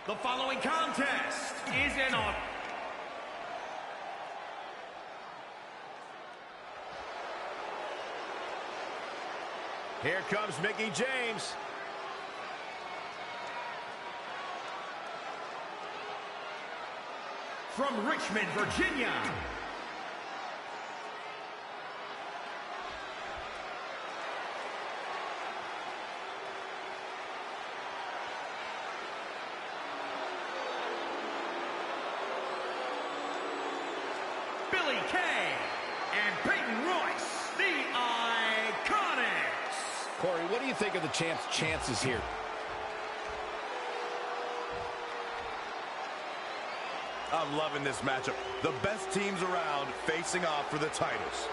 The following contest is an honor. Here comes Mickie James. From Richmond, Virginia, Billy Kay and Peyton Royce, the Iconics. Corey, what do you think of the champ's chances here? I'm loving this matchup. The best teams around facing off for the titles.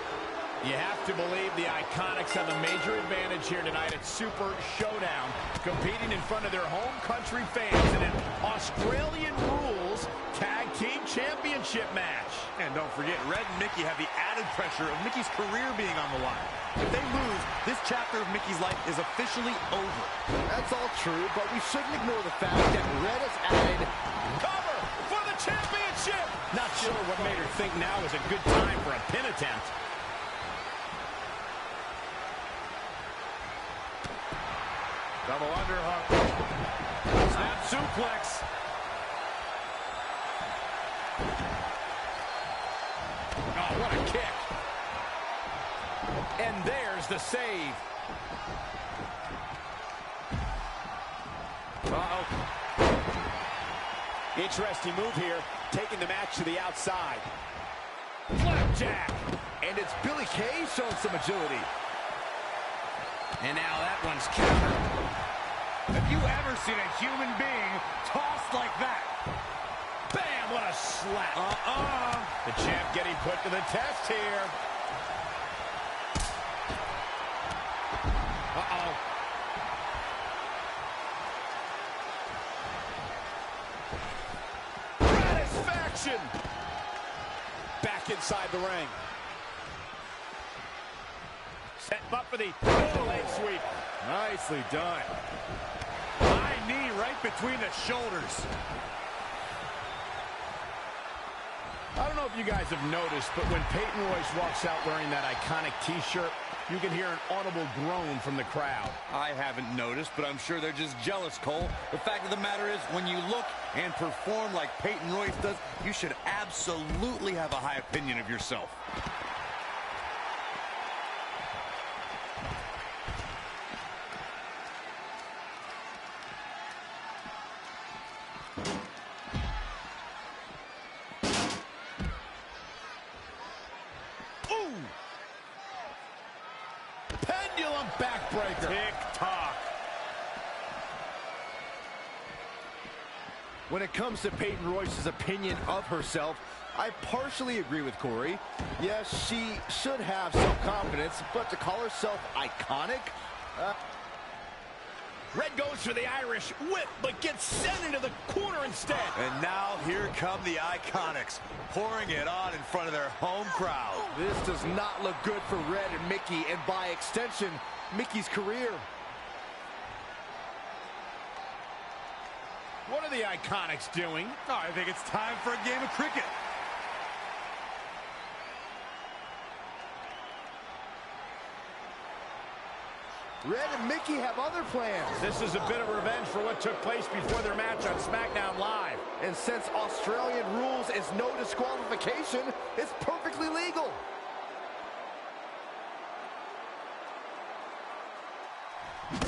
You have to believe the Iconics have a major advantage here tonight at Super Showdown, competing in front of their home country fans in an Australian Rules Tag Team Championship match. And don't forget, Red and Mickie have the added pressure of Mickie's career being on the line. If they lose, this chapter of Mickie's life is officially over. That's all true, but we shouldn't ignore the fact that Red has added Cover for the championship! Not sure what made her think now is a good time for a pin attempt. Double underhook. Snap suplex. Oh, what a kick. And there's the save. Uh-oh. Interesting move here, taking the match to the outside. Flapjack. and it's Billy Kay showing some agility. And now that one's countered. Have you ever seen a human being tossed like that? Bam, what a slap. The champ getting put to the test here. Satisfaction. Back inside the ring. Setting up for the leg sweep. Nicely done. High knee right between the shoulders. I don't know if you guys have noticed, but when Peyton Royce walks out wearing that iconic T-shirt, you can hear an audible groan from the crowd. I haven't noticed, but I'm sure they're just jealous, Cole. The fact of the matter is, when you look and perform like Peyton Royce does, you should absolutely have a high opinion of yourself. Pendulum backbreaker. Tick-tock. When it comes to Peyton Royce's opinion of herself, I partially agree with Corey. Yes, she should have self-confidence, but to call herself iconic? Red goes for the Irish whip, but gets sent into the corner instead. And now here come the Iconics, pouring it on in front of their home crowd. This does not look good for Red and Mickie, and by extension, Mickie's career. What are the Iconics doing? Oh, I think it's time for a game of cricket. Red and Mickie have other plans. This is a bit of revenge for what took place before their match on SmackDown Live. And since Australian rules is no disqualification, it's perfectly legal.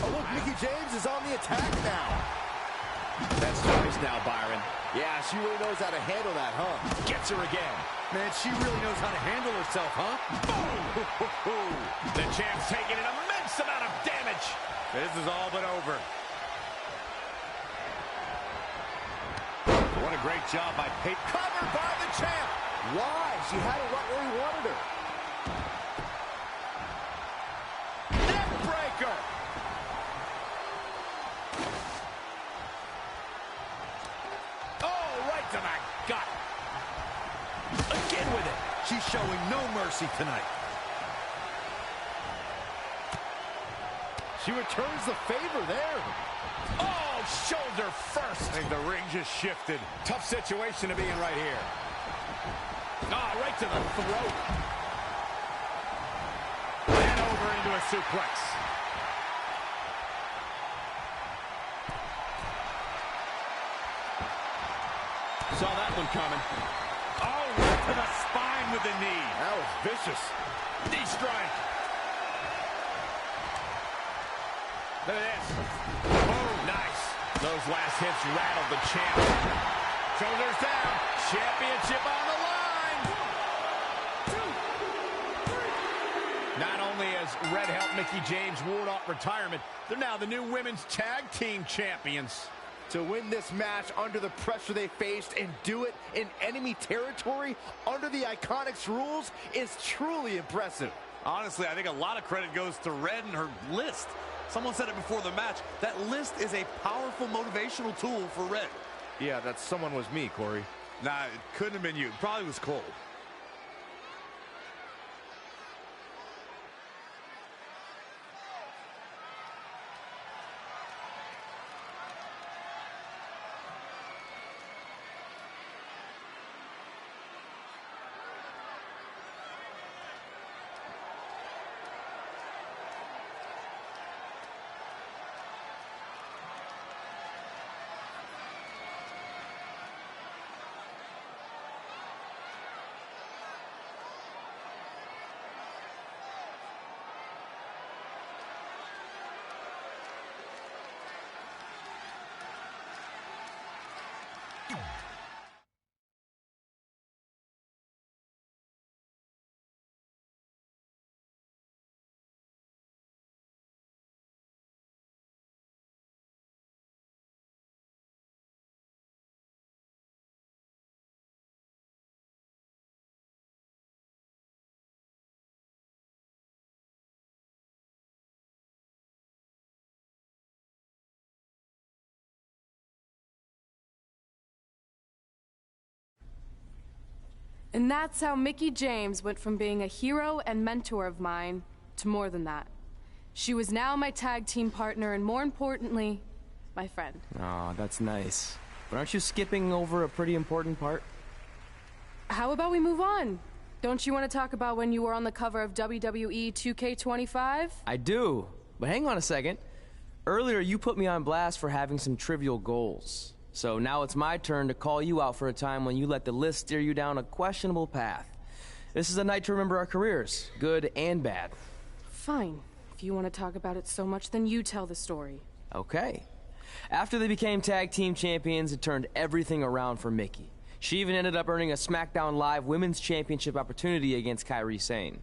Oh, look, Mickie James is on the attack now. That's nice now, Byron. Yeah, she really knows how to handle that, huh? Gets her again. Man, she really knows how to handle herself, huh? Boom! The champ's taking an immense amount of damage. This is all but over. What a great job by Peyton. Covered by the champ. Why? She had it right where he wanted her. Neck breaker. Oh, right to the gut. Again with it. She's showing no mercy tonight. She returns the favor there. Oh, shoulder first. I think the ring just shifted. Tough situation to be in right here. Ah, right to the throat. And over into a suplex. Saw that one coming. Oh, right to the spine with the knee. That was vicious. Knee strike. Look at this. Oh, nice. Those last hits rattled the champ. Shoulders down. Championship on the line. 1, 2, 3. Not only has Red helped Mickie James ward off retirement, they're now the new women's tag team champions. To win this match under the pressure they faced and do it in enemy territory under the Iconics rules is truly impressive. Honestly, I think a lot of credit goes to Red and her list. Someone said it before the match. That list is a powerful motivational tool for Red. Yeah, that someone was me, Corey. Nah, it couldn't have been you. It probably was Cole. And that's how Mickie James went from being a hero and mentor of mine to more than that. She was now my tag team partner and, more importantly, my friend. Aw, that's nice. But aren't you skipping over a pretty important part? How about we move on? Don't you want to talk about when you were on the cover of WWE 2K25? I do, but hang on a second. Earlier, you put me on blast for having some trivial goals. So now it's my turn to call you out for a time when you let the list steer you down a questionable path. This is a night to remember our careers, good and bad. Fine. If you want to talk about it so much, then you tell the story. Okay. After they became tag team champions, it turned everything around for Mickie. She even ended up earning a SmackDown Live Women's Championship opportunity against Kairi Sane.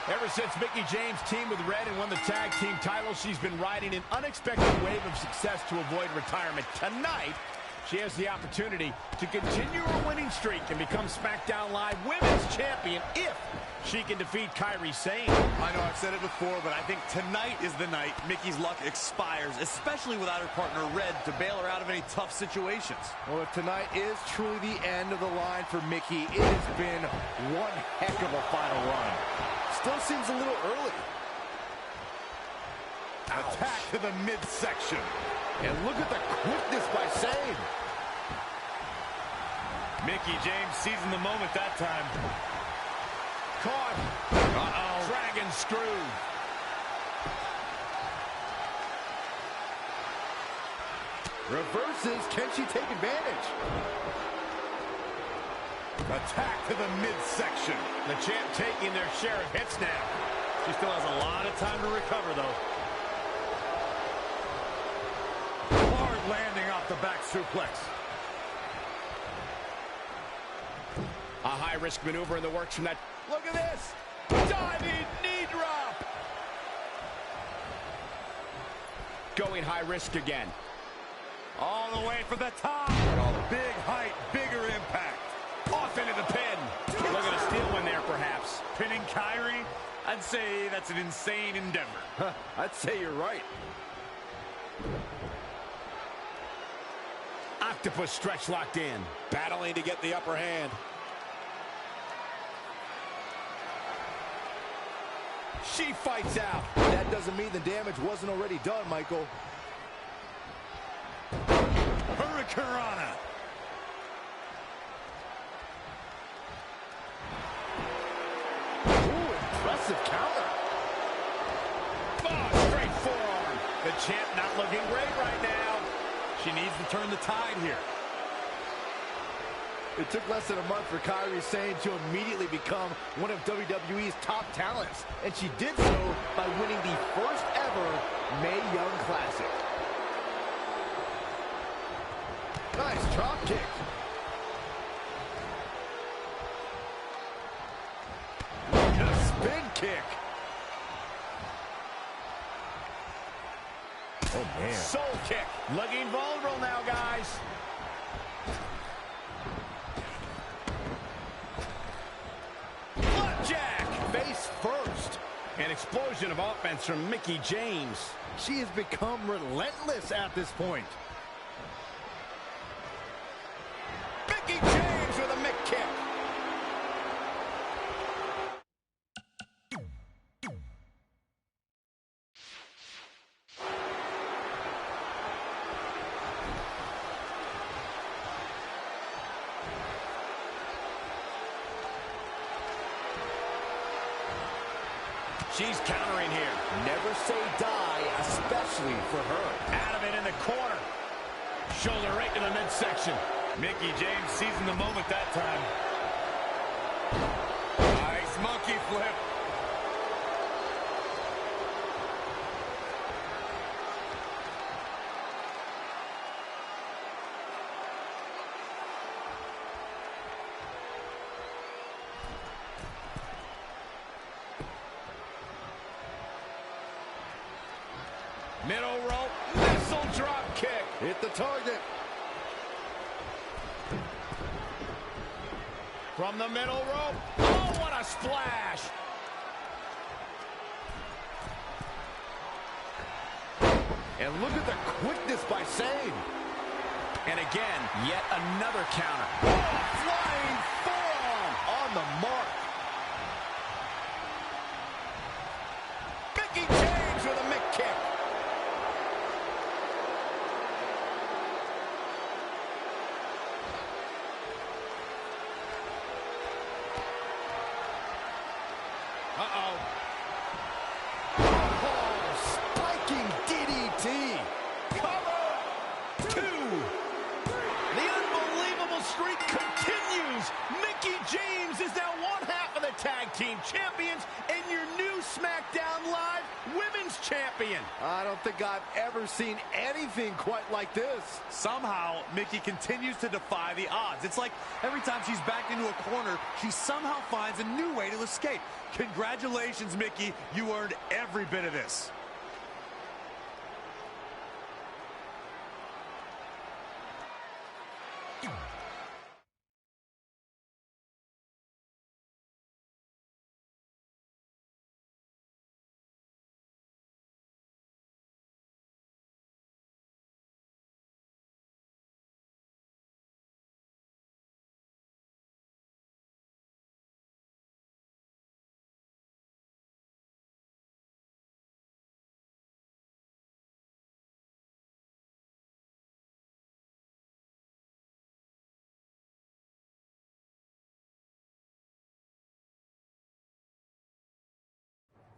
Ever since Mickie James teamed with Red and won the tag team title, she's been riding an unexpected wave of success to avoid retirement. Tonight, She has the opportunity to continue her winning streak and become SmackDown Live Women's Champion if she can defeat Kairi Sane. I know I've said it before, but I think tonight is the night Mickie's luck expires, especially without her partner Red to bail her out of any tough situations. Well, if tonight is truly the end of the line for Mickie, it has been one heck of a final run. Still seems a little early. Attack to the midsection. And look at the quickness by Sane. Mickie James seizing the moment that time. Caught. Dragon screw. Reverses. Can she take advantage? Attack to the midsection. The champ taking their share of hits now. She still has a lot of time to recover, though. Hard landing off the back suplex. A high-risk maneuver in the works from that. Look at this. Diving knee drop. Going high risk again. All the way for the top. Big height, bigger impact. Off into the pin. Look at a steal one there, perhaps. Pinning Kairi? I'd say that's an insane endeavor. I'd say you're right. Octopus stretch locked in. Battling to get the upper hand. She fights out. That doesn't mean the damage wasn't already done, Michael. Hurricanrana. Ooh, impressive counter. Oh, straight forearm. The champ not looking great right now. She needs to turn the tide here. It took less than a month for Kairi Sane to immediately become one of WWE's top talents, and she did so by winning the first ever Mae Young Classic. Nice drop kick. A spin kick. Oh, man. Soul kick. Looking vulnerable now, guys. Flapjack. Face first. An explosion of offense from Mickie James. She has become relentless at this point. Mickie James with a Mick kick. She's countering here. Never say die, especially for her. Adamant in the corner. Shoulder right to the midsection. Mickie James seizing the moment that time. Nice monkey flip. Middle rope, missile drop kick. Hit the target. From the middle rope. Oh, what a splash. And look at the quickness by Sane. And again, yet another counter. Oh, flying forearm on the mark. Mickie James with a Mick kick. Uh-oh. Oh, spiking DDT. Cover. 2. The unbelievable streak continues. Mickie James is now one half of the tag team champions and your new SmackDown Live Women's Champion. I don't think I've ever seen anything quite like this. Somehow, Mickie continues to defy the odds. It's like every time she's backed into a corner, she somehow finds a new way to escape. Congratulations, Mickie. You earned every bit of this.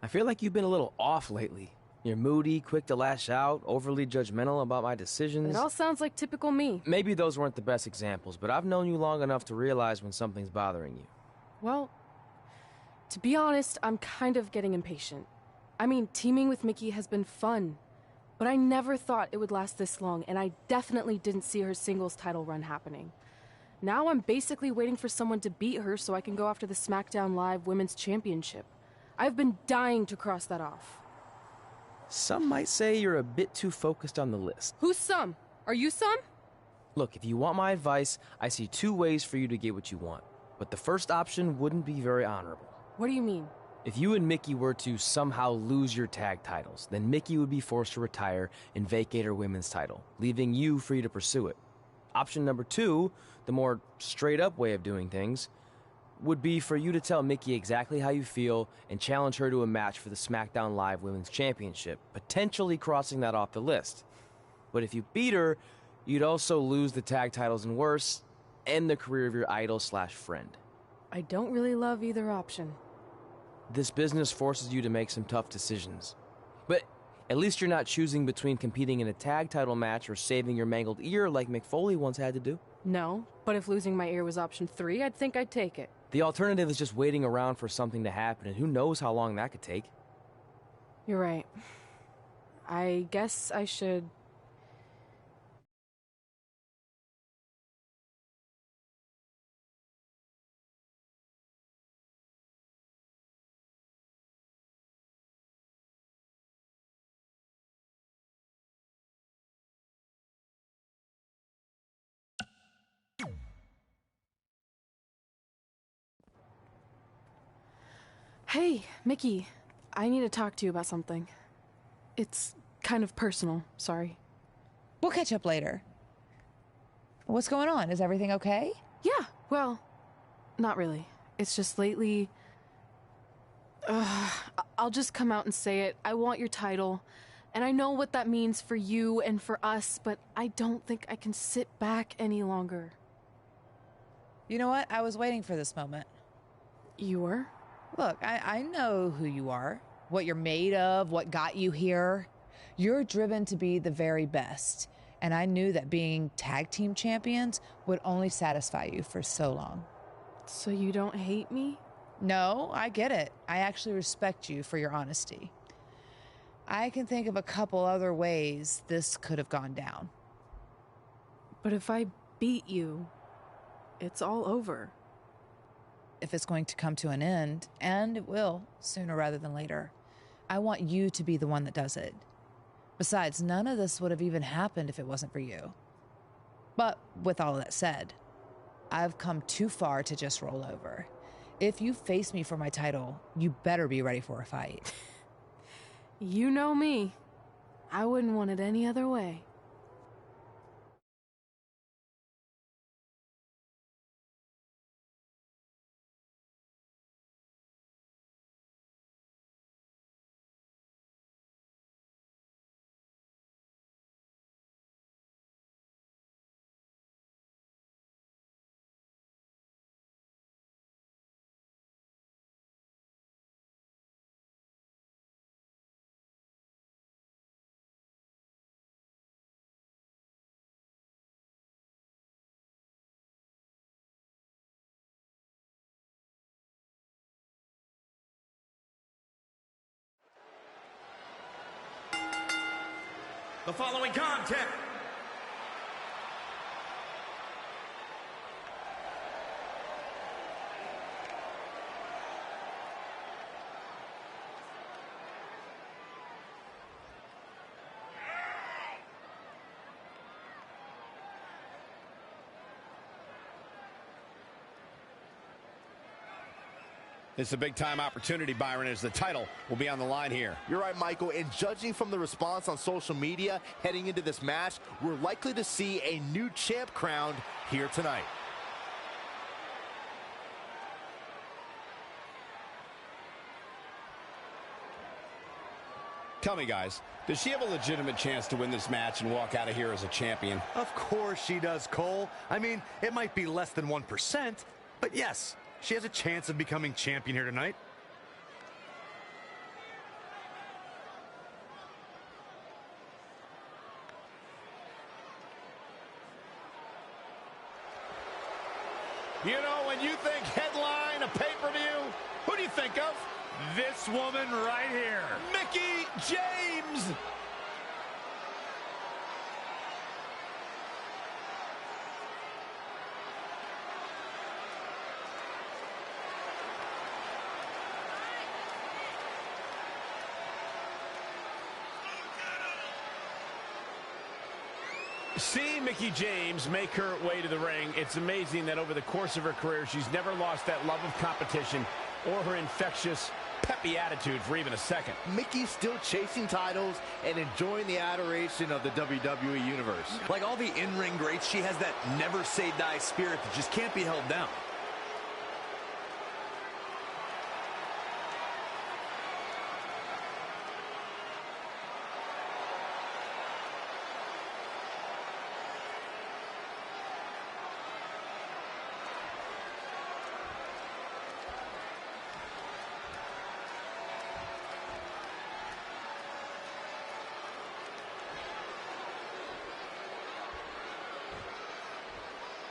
I feel like you've been a little off lately. You're moody, quick to lash out, overly judgmental about my decisions. It all sounds like typical me. Maybe those weren't the best examples, but I've known you long enough to realize when something's bothering you. Well, to be honest, I'm kind of getting impatient. I mean, teaming with Mickey has been fun, but I never thought it would last this long, and I definitely didn't see her singles title run happening. Now I'm basically waiting for someone to beat her so I can go after the SmackDown Live Women's Championship. I've been dying to cross that off. Some might say you're a bit too focused on the list. Who's some? Are you some? Look, if you want my advice, I see two ways for you to get what you want. But the first option wouldn't be very honorable. What do you mean? If you and Mickey were to somehow lose your tag titles, then Mickey would be forced to retire and vacate her women's title, leaving you free to pursue it. Option number two, the more straight-up way of doing things, would be for you to tell Mickey exactly how you feel and challenge her to a match for the SmackDown Live Women's Championship, potentially crossing that off the list. But if you beat her, you'd also lose the tag titles and worse, end the career of your idol/friend. I don't really love either option. This business forces you to make some tough decisions. But at least you're not choosing between competing in a tag title match or saving your mangled ear like Mick Foley once had to do. No, but if losing my ear was option 3, I'd think I'd take it. The alternative is just waiting around for something to happen, and who knows how long that could take. You're right. I guess I should... Hey, Mickey, I need to talk to you about something. It's kind of personal, sorry. We'll catch up later. What's going on? Is everything okay? Yeah, well, not really. It's just lately... I'll just come out and say it. I want your title, and I know what that means for you and for us, but I don't think I can sit back any longer. You know what? I was waiting for this moment. You were? Look, I know who you are, what you're made of, what got you here. You're driven to be the very best, and I knew that being tag team champions would only satisfy you for so long. So you don't hate me? No, I get it. I actually respect you for your honesty. I can think of a couple other ways this could have gone down. But if I beat you, it's all over. If it's going to come to an end, and it will, sooner rather than later, I want you to be the one that does it. Besides, none of this would have even happened if it wasn't for you. But with all of that said, I've come too far to just roll over. If you face me for my title, you better be ready for a fight. You know me. I wouldn't want it any other way. The following contest. It's a big-time opportunity, Byron, as the title will be on the line here. You're right, Michael, and judging from the response on social media heading into this match, we're likely to see a new champ crowned here tonight. Tell me, guys, does she have a legitimate chance to win this match and walk out of here as a champion? Of course she does, Cole. I mean, it might be less than 1%, but yes, she has a chance of becoming champion here tonight. You know, when you think headline, a pay-per-view, who do you think of? This woman right here. Mickie James. Seeing Mickie James make her way to the ring, it's amazing that over the course of her career, she's never lost that love of competition or her infectious, peppy attitude for even a second. Mickie's still chasing titles and enjoying the adoration of the WWE Universe. Like all the in-ring greats, she has that never-say-die spirit that just can't be held down.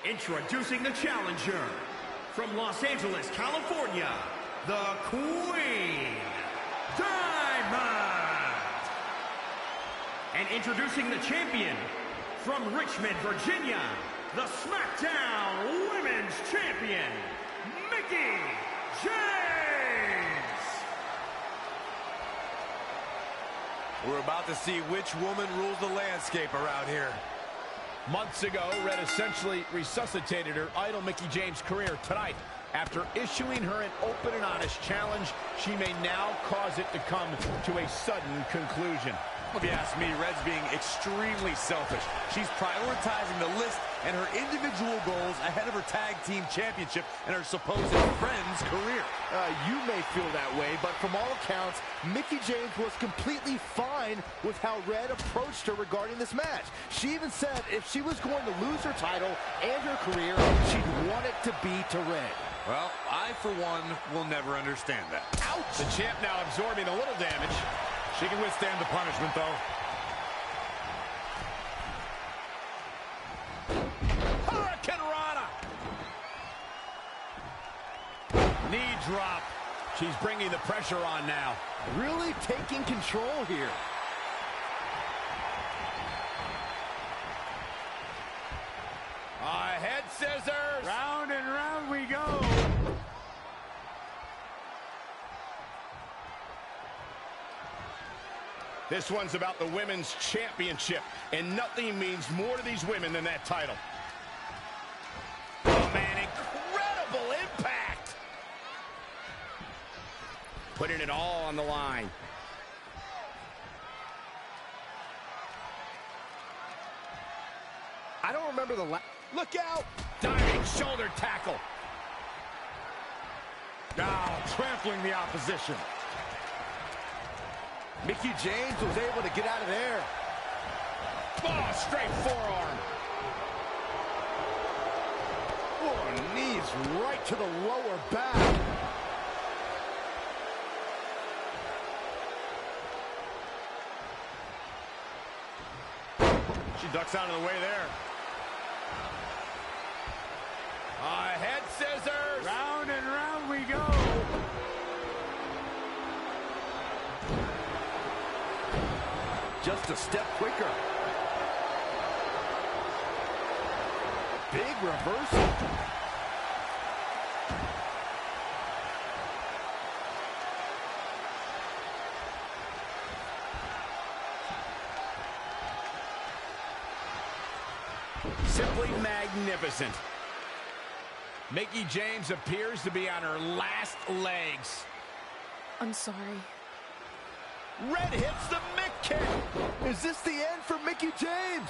Introducing the challenger from Los Angeles, California, the Queen, Diamond. And introducing the champion from Richmond, Virginia, the SmackDown Women's Champion, Mickie James. We're about to see which woman rules the landscape around here. Months ago, Red essentially resuscitated her idol Mickie James' career. Tonight, after issuing her an open and honest challenge, she may now cause it to come to a sudden conclusion. If you ask me, Red's being extremely selfish. She's prioritizing the list and her individual goals ahead of her tag team championship and her supposed friend's career. You may feel that way, but from all accounts, Mickie James was completely fine with how Red approached her regarding this match. She even said if she was going to lose her title and her career, she'd want it to be to Red. Well, I, for one, will never understand that. Ouch! The champ now absorbing a little damage. She can withstand the punishment, though. Hurricane Rana! Knee drop. She's bringing the pressure on now. Really taking control here. Head scissors. Round and round we go. This one's about the Women's Championship, and nothing means more to these women than that title. Oh, man, incredible impact! Putting it all on the line. I don't remember the last... Look out! Diving shoulder tackle. Now trampling the opposition. Mickie James was able to get out of there. Oh, straight forearm. Oh, knees right to the lower back. She ducks out of the way there. Head scissors. Round and round we go. Just a step quicker. Big reversal. Simply magnificent. Mickie James appears to be on her last legs. I'm sorry. Red hits the Mick kick. Is this the end for Mickie James?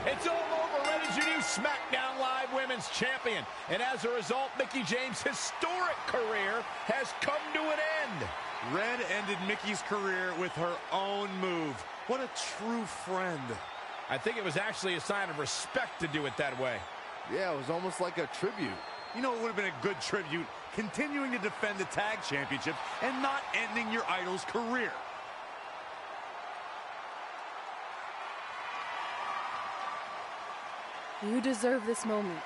It's all over. Red is your new SmackDown Live Women's Champion. And as a result, Mickie James' historic career has come to an end. Red ended Mickie's career with her own move. What a true friend. I think it was actually a sign of respect to do it that way. Yeah, it was almost like a tribute. You know, it would have been a good tribute, continuing to defend the tag championship and not ending your idol's career. You deserve this moment.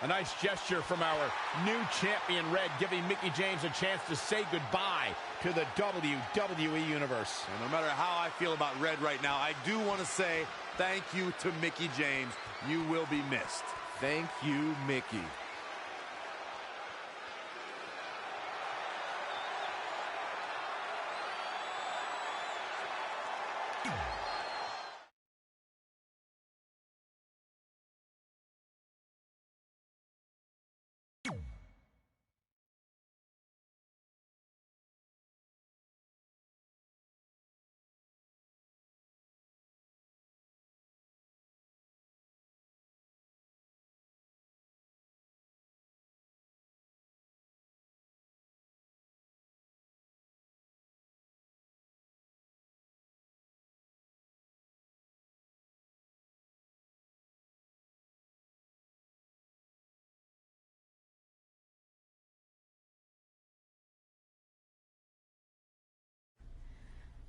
A nice gesture from our new champion, Red, giving Mickie James a chance to say goodbye to the WWE Universe. And no matter how I feel about Red right now, I do want to say thank you to Mickie James. You will be missed. Thank you, Mickie.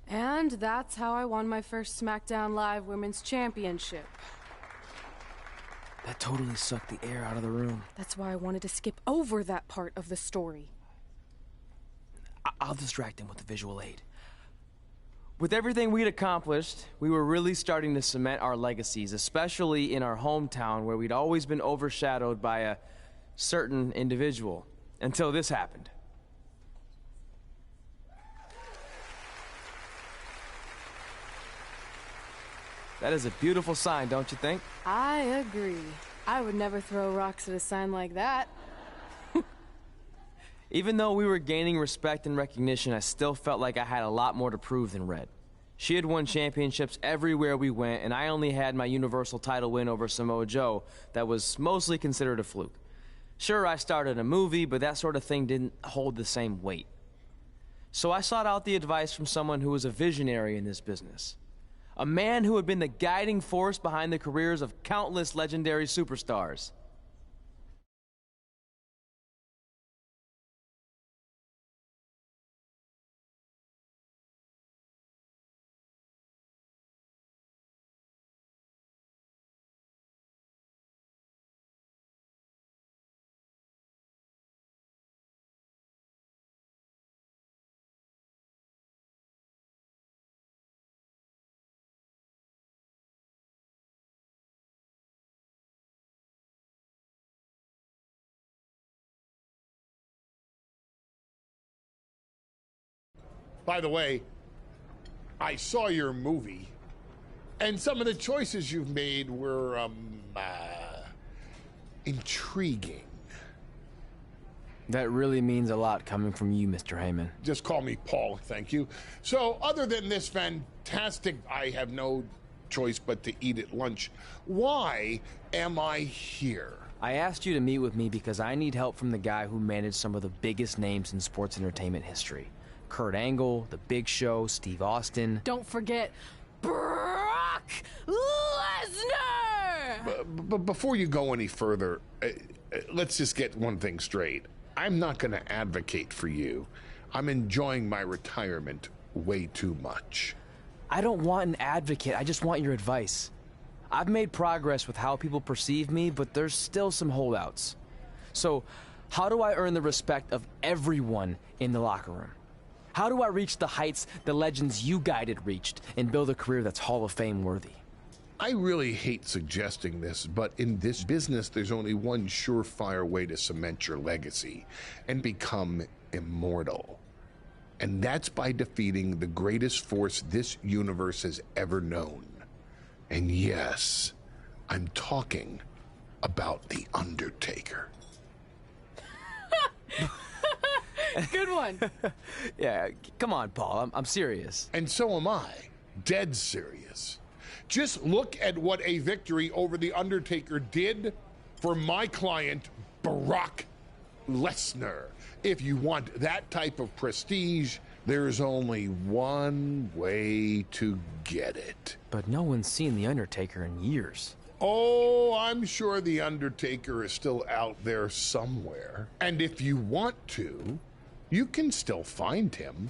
And that's how I won my first SmackDown Live Women's Championship. That totally sucked the air out of the room. That's why I wanted to skip over that part of the story. I'll distract him with the visual aid. With everything we'd accomplished, we were really starting to cement our legacies, especially in our hometown where we'd always been overshadowed by a certain individual, until this happened. That is a beautiful sign, don't you think? I agree. I would never throw rocks at a sign like that. Even though we were gaining respect and recognition, I still felt like I had a lot more to prove than Red. She had won championships everywhere we went, and I only had my Universal title win over Samoa Joe that was mostly considered a fluke. Sure, I started a movie, but that sort of thing didn't hold the same weight. So I sought out the advice from someone who was a visionary in this business. A man who had been the guiding force behind the careers of countless legendary superstars. By the way, I saw your movie, and some of the choices you've made were, intriguing. That really means a lot coming from you, Mr. Heyman. Just call me Paul, thank you. So, other than this fantastic, I have no choice but to eat at lunch, why am I here? I asked you to meet with me because I need help from the guy who managed some of the biggest names in sports entertainment history. Kurt Angle, The Big Show, Steve Austin. Don't forget Brock Lesnar! But before you go any further, let's just get one thing straight. I'm not going to advocate for you. I'm enjoying my retirement way too much. I don't want an advocate, I just want your advice. I've made progress with how people perceive me, but there's still some holdouts. So, how do I earn the respect of everyone in the locker room? How do I reach the heights the legends you guided reached and build a career that's Hall of Fame worthy? I really hate suggesting this, but in this business, there's only one surefire way to cement your legacy and become immortal. And that's by defeating the greatest force this universe has ever known. And yes, I'm talking about The Undertaker. Good one. Yeah, come on, Paul, I'm serious. And so am I, dead serious. Just look at what a victory over The Undertaker did for my client, Brock Lesnar. If you want that type of prestige, there's only one way to get it. But no one's seen The Undertaker in years. Oh, I'm sure The Undertaker is still out there somewhere. And if you want to, you can still find him.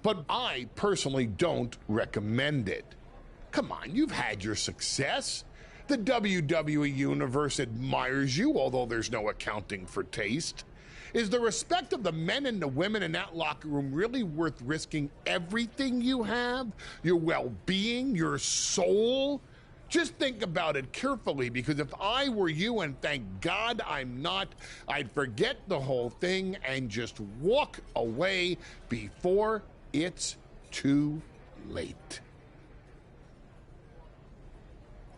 But I personally don't recommend it. Come on, you've had your success. The WWE Universe admires you, although there's no accounting for taste. Is the respect of the men and the women in that locker room really worth risking everything you have? Your well-being, your soul? Just think about it carefully, because if I were you, and thank God I'm not, I'd forget the whole thing and just walk away before it's too late.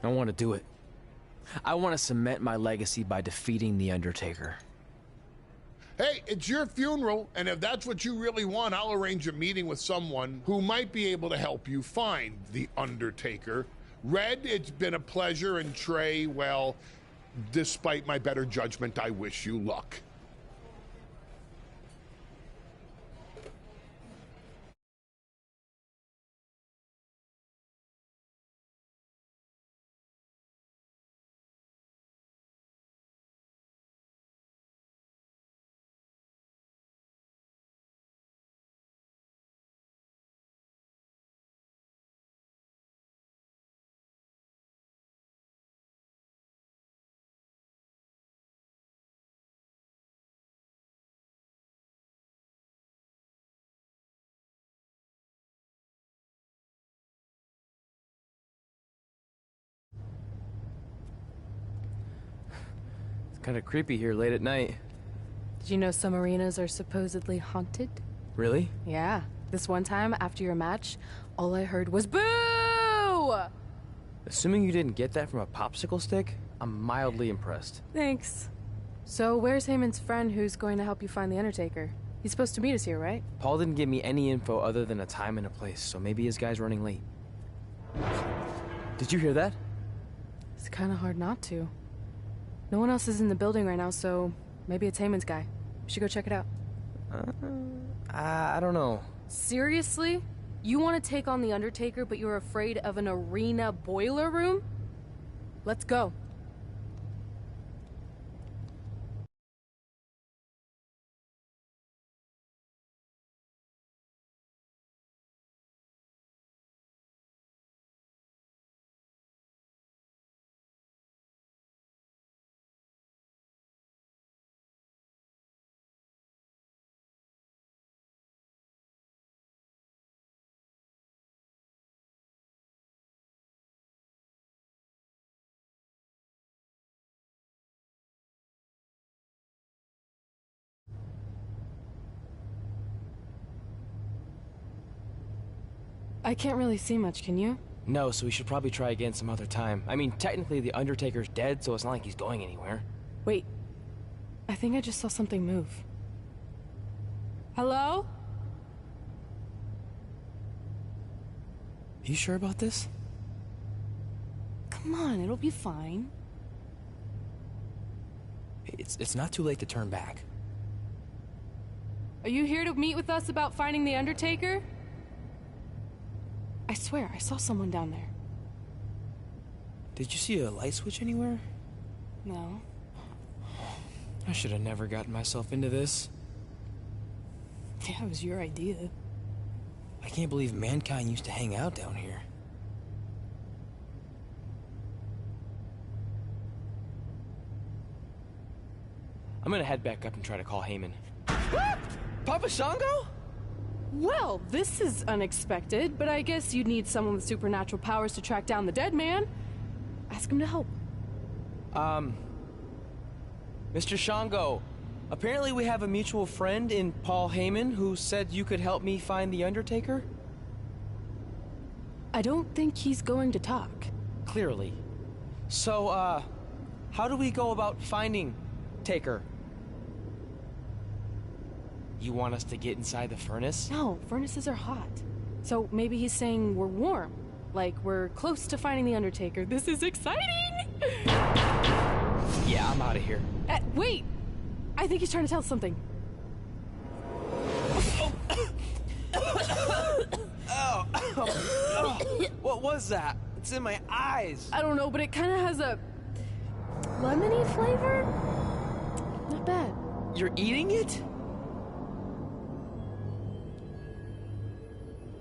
I want to do it. I want to cement my legacy by defeating The Undertaker. Hey, it's your funeral, and if that's what you really want, I'll arrange a meeting with someone who might be able to help you find The Undertaker. Red, it's been a pleasure, and Trey, well, despite my better judgment, I wish you luck. Kind of creepy here late at night. Did you know some arenas are supposedly haunted? Really? Yeah. This one time, after your match, all I heard was boo! Assuming you didn't get that from a popsicle stick, I'm mildly impressed. Thanks. So where's Heyman's friend who's going to help you find The Undertaker? He's supposed to meet us here, right? Paul didn't give me any info other than a time and a place, so maybe his guy's running late. Did you hear that? It's kind of hard not to. No one else is in the building right now, so maybe it's Heyman's guy. We should go check it out. I don't know. Seriously? You want to take on The Undertaker, but you're afraid of an arena boiler room? Let's go. I can't really see much, can you? No, so we should probably try again some other time. I mean, technically The Undertaker's dead, so it's not like he's going anywhere. Wait. I think I just saw something move. Hello? You sure about this? Come on, it'll be fine. It's not too late to turn back. Are you here to meet with us about finding The Undertaker? I swear, I saw someone down there. Did you see a light switch anywhere? No. I should have never gotten myself into this. Yeah, it was your idea. I can't believe mankind used to hang out down here. I'm gonna head back up and try to call Heyman. Papa Shango? Well, this is unexpected, but I guess you'd need someone with supernatural powers to track down the dead man. Ask him to help. Mr. Shango, apparently we have a mutual friend in Paul Heyman who said you could help me find The Undertaker? I don't think he's going to talk. Clearly. So, how do we go about finding Taker? You want us to get inside the furnace? No, furnaces are hot. So maybe he's saying we're warm. Like we're close to finding The Undertaker. This is exciting! Yeah, I'm out of here. Wait! I think he's trying to tell us something. What was that? It's in my eyes. I don't know, but it kind of has a lemony flavor? Not bad. You're eating it?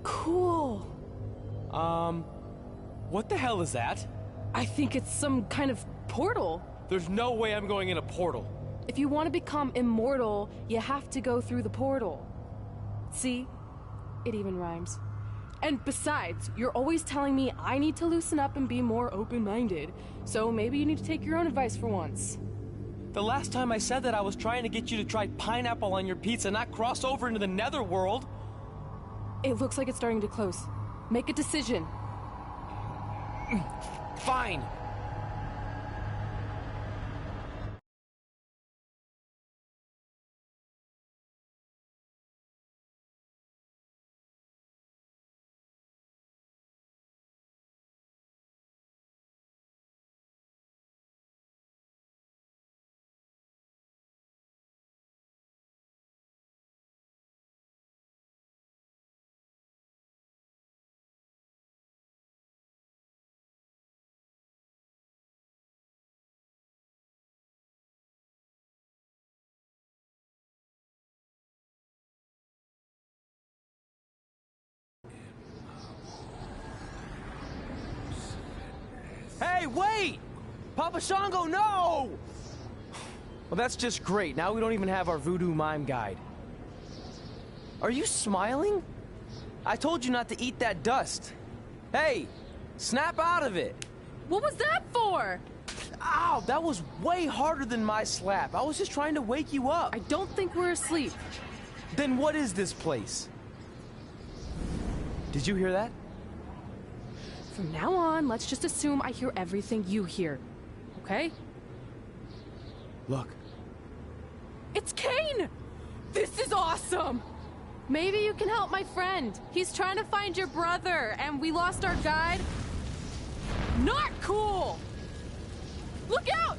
Cool. What the hell is that? I think it's some kind of portal. There's no way I'm going in a portal. If you want to become immortal, you have to go through the portal. See? It even rhymes. And besides, you're always telling me I need to loosen up and be more open-minded. So maybe you need to take your own advice for once. The last time I said that, I was trying to get you to try pineapple on your pizza, not cross over into the netherworld. It looks like it's starting to close. Make a decision. Fine. Hey, wait! Papa Shango, no! Well, that's just great. Now we don't even have our voodoo mime guide. Are you smiling? I told you not to eat that dust. Hey, snap out of it. What was that for? Ow, that was way harder than my slap. I was just trying to wake you up. I don't think we're asleep. Then what is this place? Did you hear that? From now on, let's just assume I hear everything you hear. Okay? Look. It's Kane! This is awesome! Maybe you can help my friend. He's trying to find your brother, and we lost our guide. Not cool! Look out!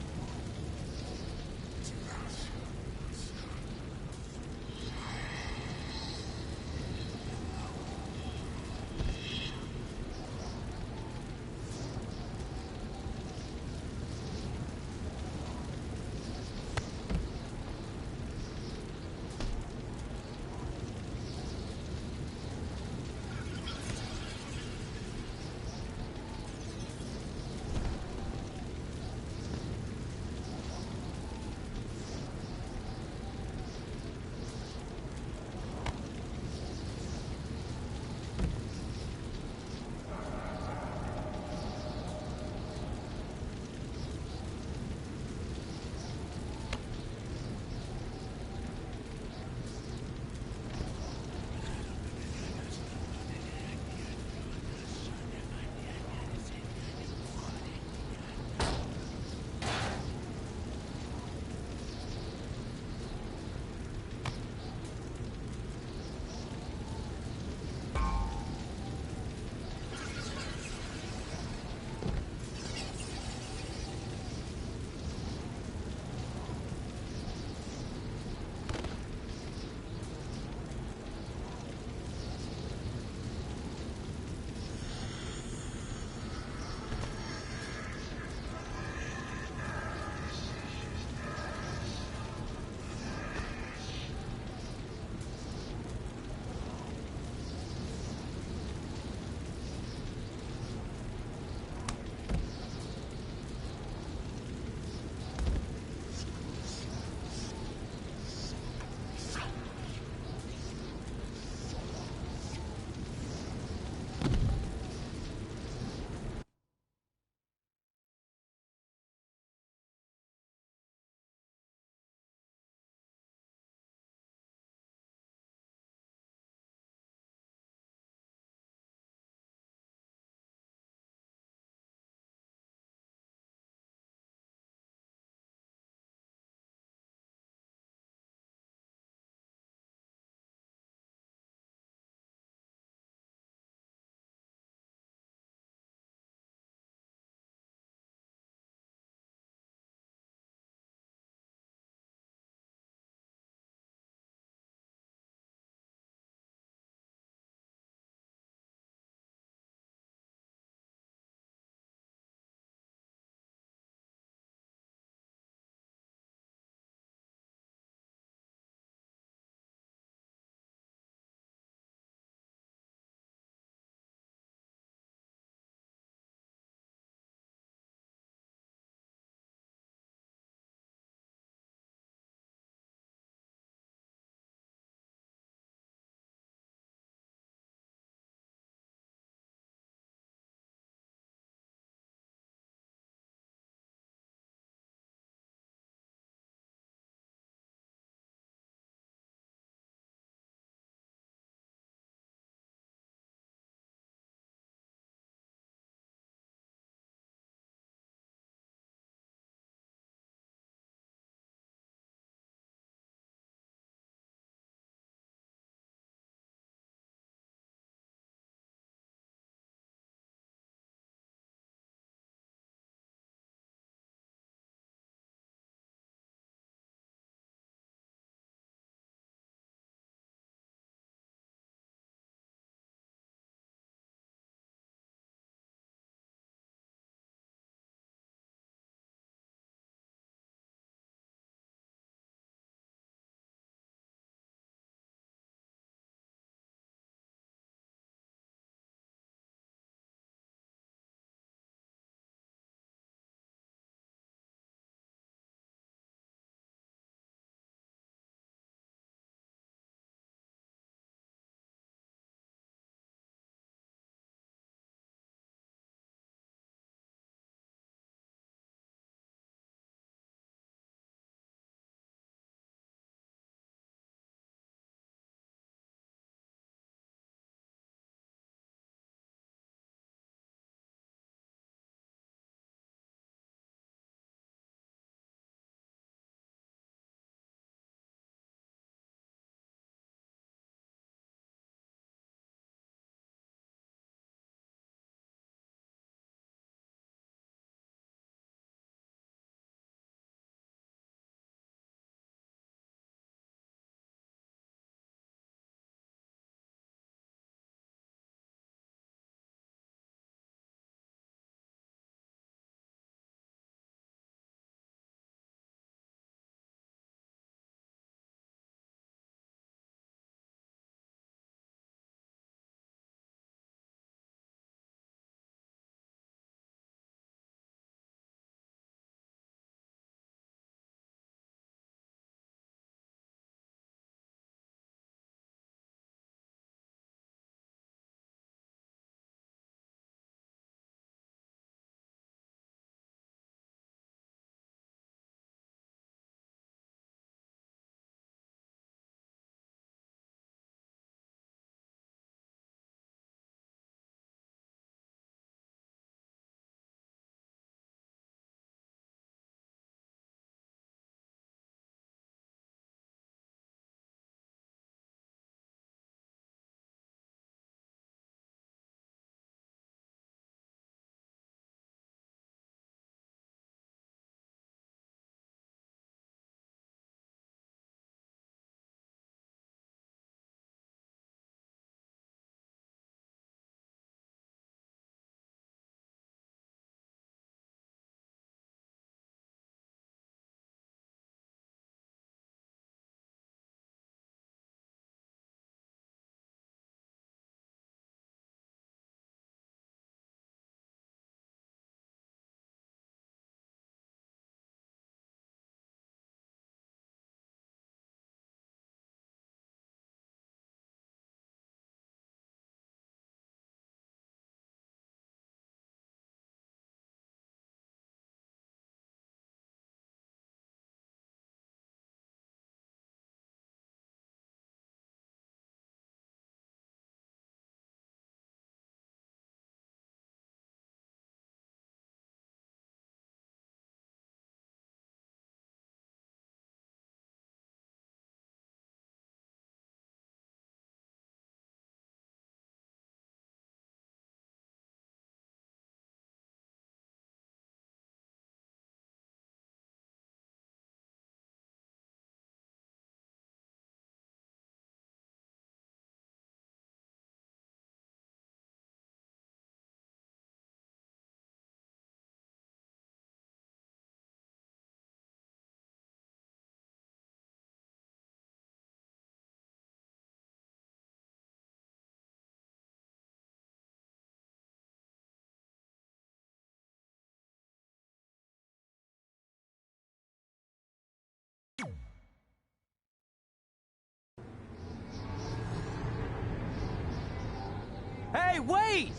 Hey, wait!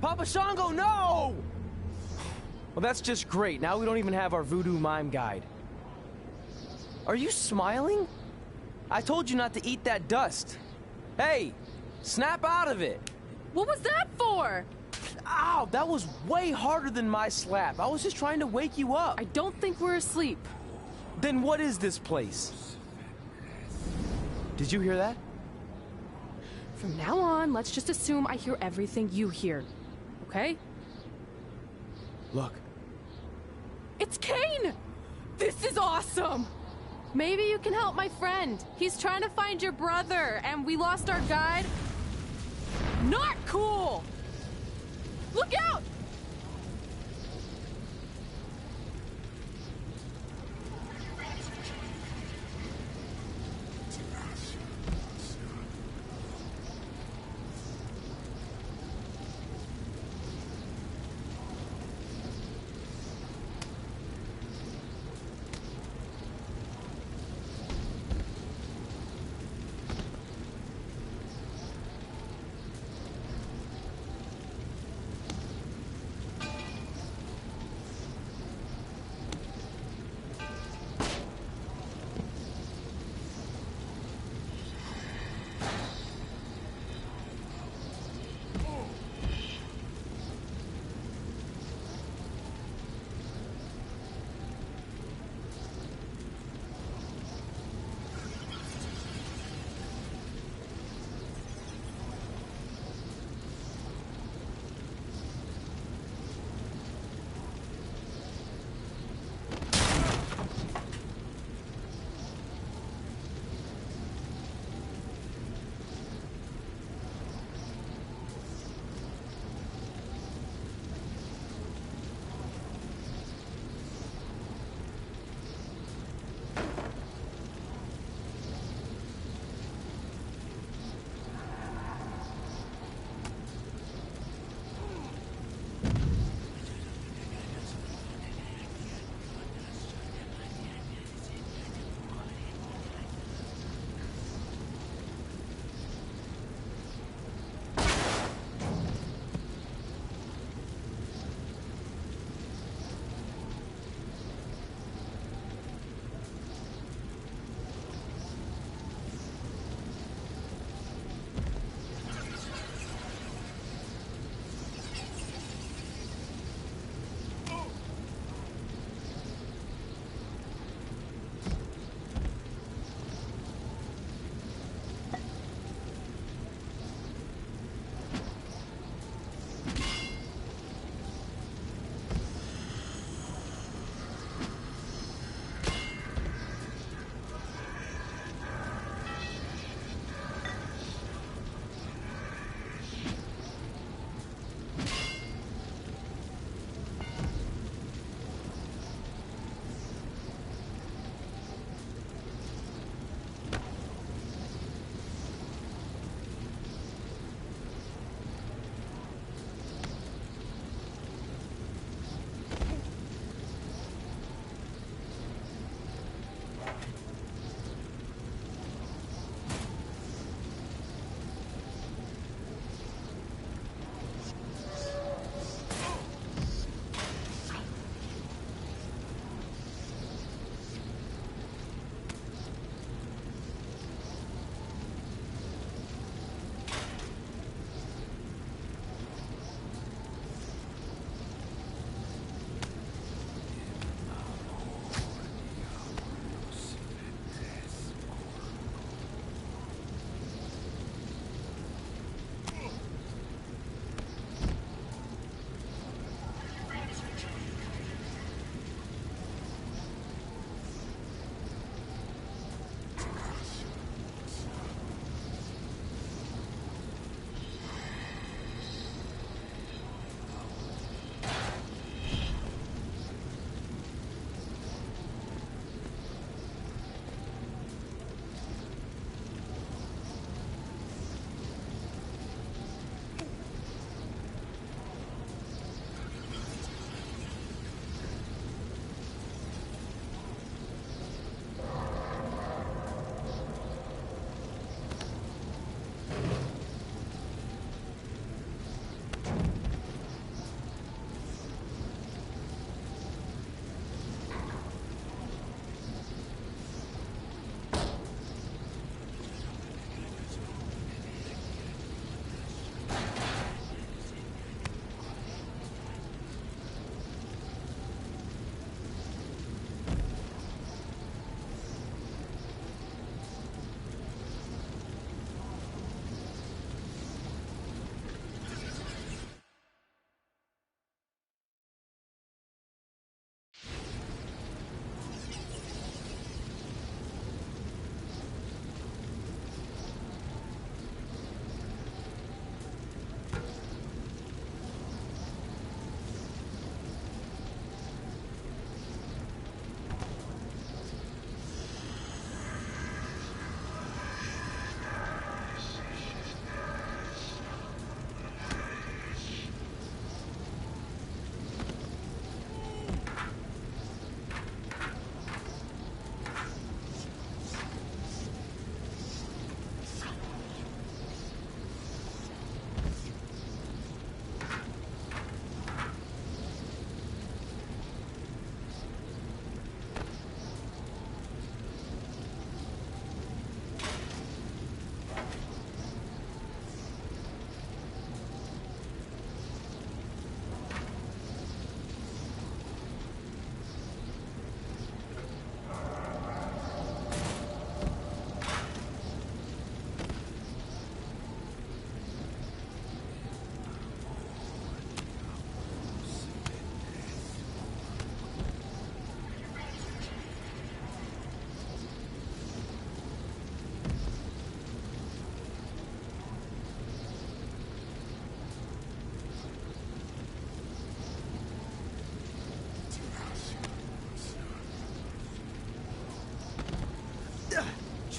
Papa Shango, no! Well, that's just great. Now we don't even have our voodoo mime guide. Are you smiling? I told you not to eat that dust. Hey, snap out of it. What was that for? Ow, that was way harder than my slap. I was just trying to wake you up. I don't think we're asleep. Then what is this place? Did you hear that? From now on, let's just assume I hear everything you hear. Okay? Look. It's Kane! This is awesome! Maybe you can help my friend. He's trying to find your brother, and we lost our guide. Not cool! Look out!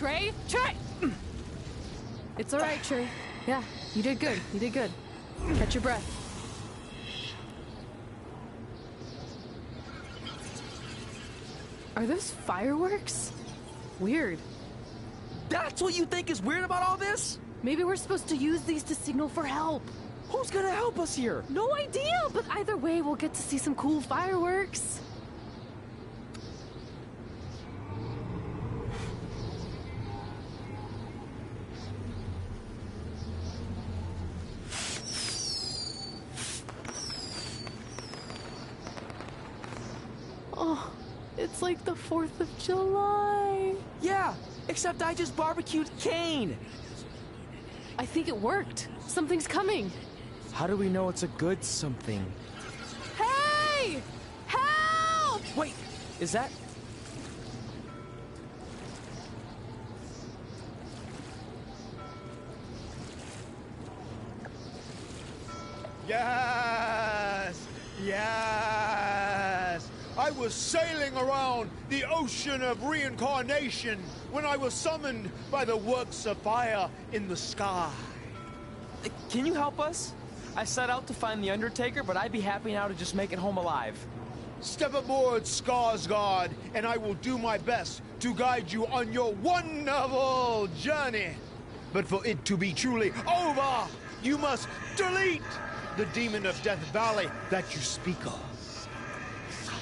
Trey! Trey! It's all right, Trey. Yeah, you did good. You did good. Catch your breath. Are those fireworks? Weird. That's what you think is weird about all this? Maybe we're supposed to use these to signal for help. Who's gonna help us here? No idea, but either way, we'll get to see some cool fireworks. Oh, it's like the 4th of July. Yeah, except I just barbecued Kane. I think it worked. Something's coming. How do we know it's a good something? Hey! Help! Wait, is that... Yes! Yes! I was sailing around the ocean of reincarnation when I was summoned by the works of fire in the sky. Can you help us? I set out to find the Undertaker, but I'd be happy now to just make it home alive. Step aboard, Skarsgård, and I will do my best to guide you on your wonderful journey. But for it to be truly over, you must delete the demon of Death Valley that you speak of.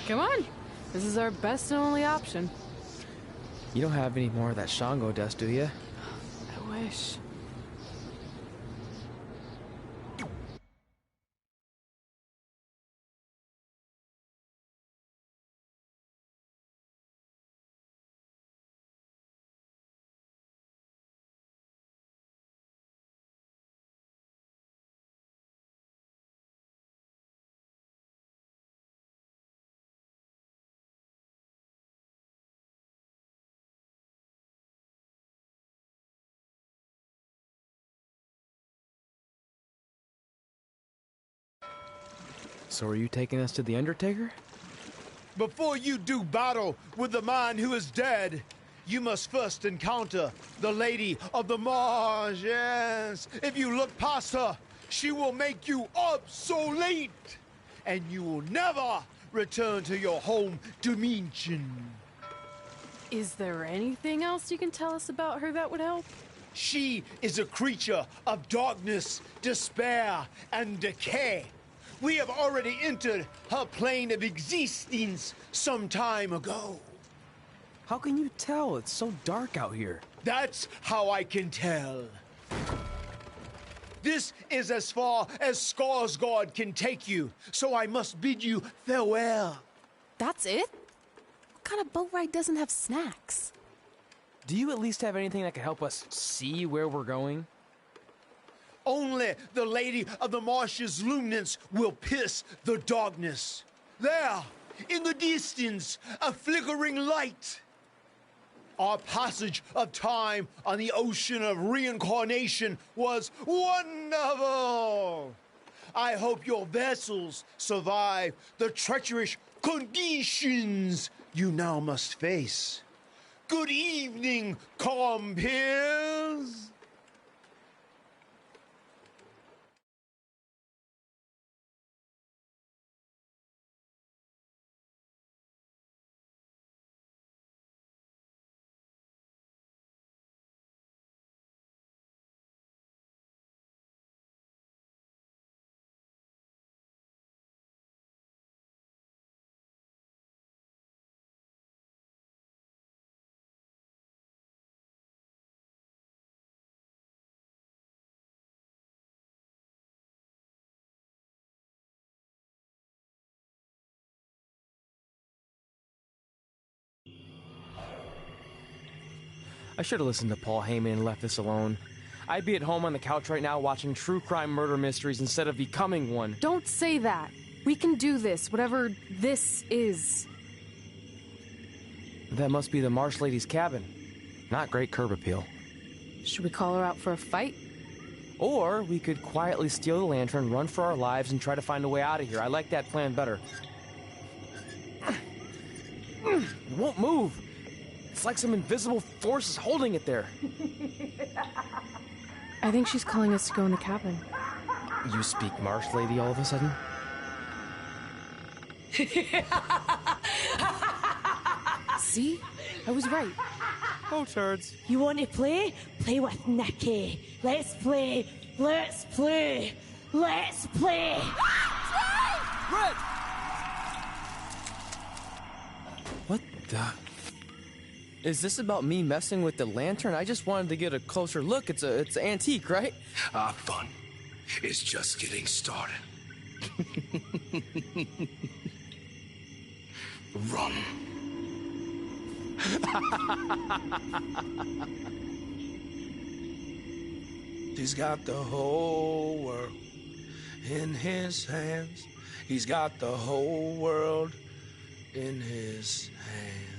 Come on. This is our best and only option. You don't have any more of that Shango dust, do you? I wish. So are you taking us to the Undertaker? Before you do battle with the man who is dead, you must first encounter the Lady of the Marsh. Yes. If you look past her, she will make you obsolete, and you will never return to your home dimension. Is there anything else you can tell us about her that would help? She is a creature of darkness, despair, and decay. We have already entered her plane of existence some time ago. How can you tell? It's so dark out here. That's how I can tell. This is as far as Skarsgård can take you, so I must bid you farewell. That's it? What kind of boat ride doesn't have snacks? Do you at least have anything that can help us see where we're going? Only the Lady of the Marsh's luminance will pierce the darkness. There, in the distance, a flickering light. Our passage of time on the ocean of reincarnation was wonderful. I hope your vessels survive the treacherous conditions you now must face. Good evening, compeers. I should have listened to Paul Heyman and left this alone. I'd be at home on the couch right now watching true crime murder mysteries instead of becoming one. Don't say that. We can do this, whatever this is. That must be the Marsh Lady's cabin. Not great curb appeal. Should we call her out for a fight? Or we could quietly steal the lantern, run for our lives, and try to find a way out of here. I like that plan better. It won't move. It's like some invisible force is holding it there. I think she's calling us to go in the cabin. You speak Marsh, lady, all of a sudden? See? I was right. Oh, turds. You want to play? Play with Nikki. Let's play. Let's play. Let's play. Red! What the... Is this about me messing with the lantern? I just wanted to get a closer look. It's antique, right? Our fun is just getting started. Run. He's got the whole world in his hands. He's got the whole world in his hands.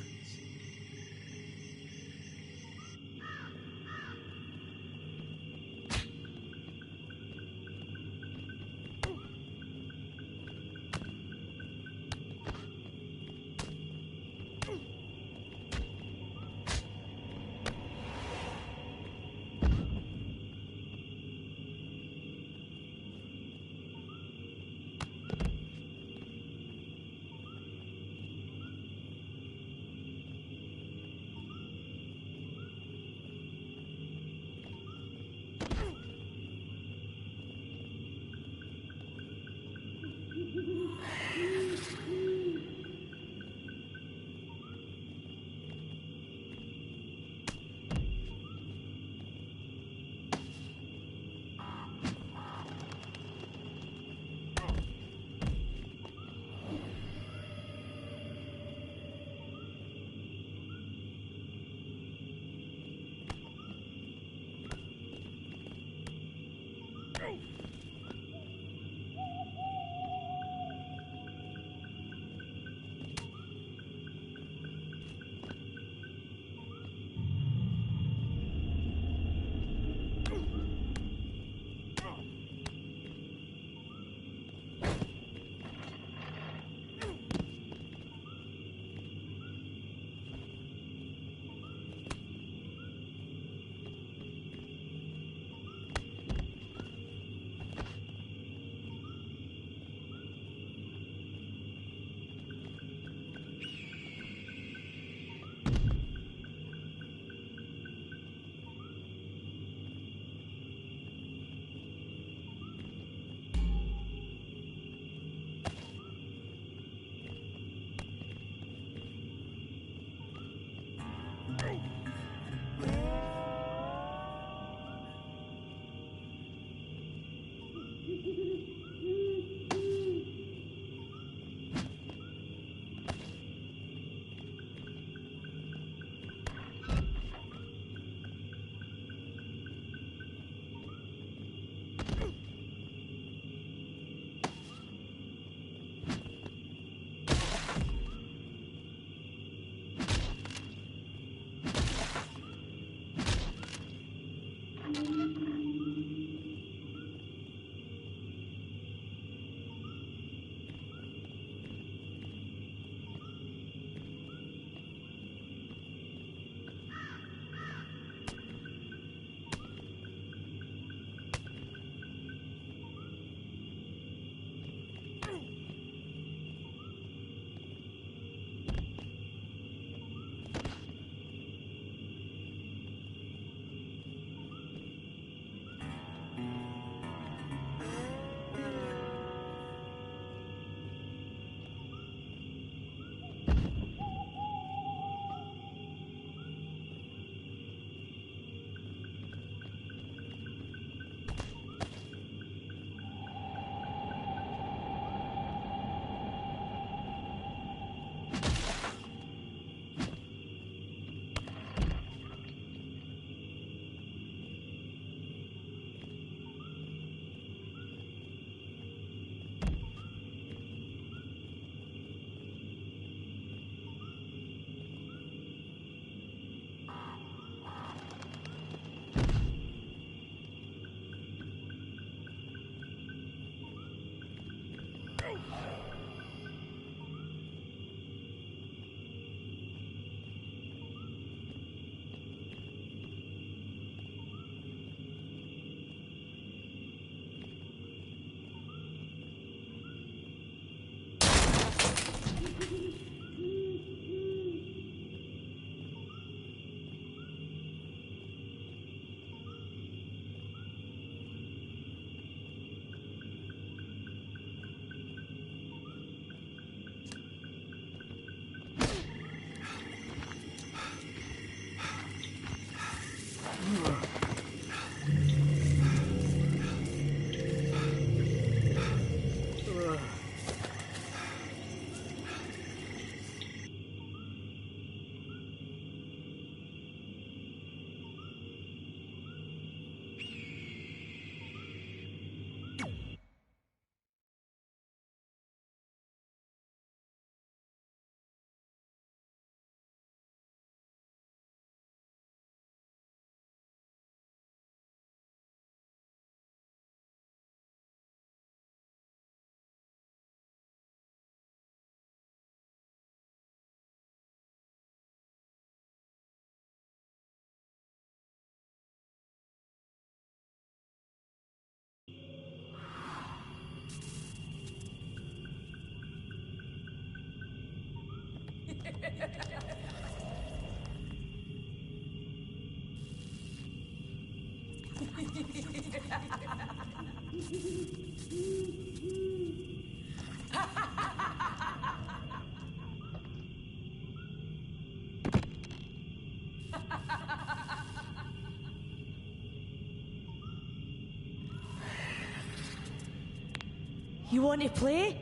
You want to play?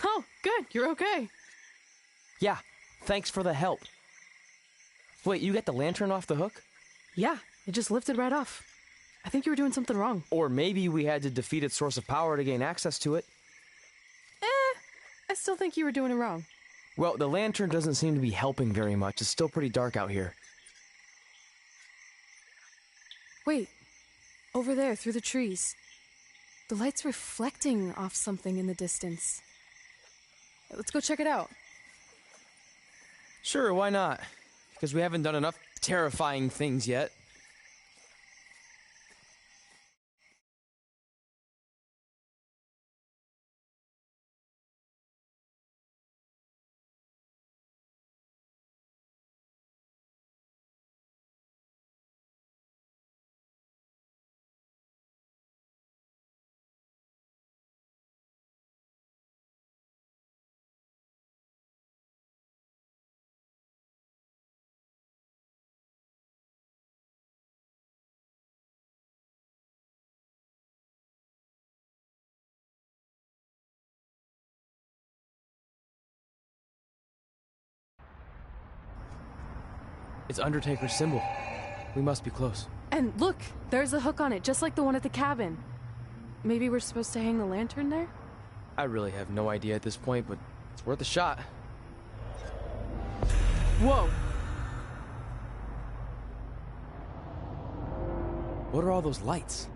Oh, good. You're okay. Yeah, thanks for the help. Wait, you got the lantern off the hook? Yeah, it just lifted right off. I think you were doing something wrong. Or maybe we had to defeat its source of power to gain access to it. I still think you were doing it wrong. Well, the lantern doesn't seem to be helping very much. It's still pretty dark out here. Wait, over there, through the trees. The light's reflecting off something in the distance. Let's go check it out. Sure, why not? Because we haven't done enough terrifying things yet. It's Undertaker's symbol. We must be close. And look, there's a hook on it, just like the one at the cabin. Maybe we're supposed to hang the lantern there? I really have no idea at this point, but it's worth a shot. Whoa! What are all those lights?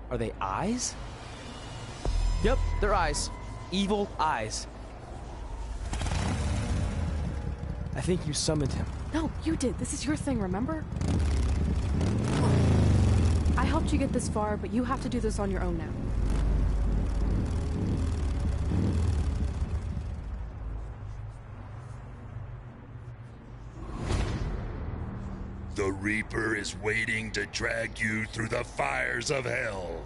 Are they eyes? Yep, they're eyes. Evil eyes. I think you summoned him. No, you did. This is your thing, remember? I helped you get this far, but you have to do this on your own now. The Reaper is waiting to drag you through the fires of hell.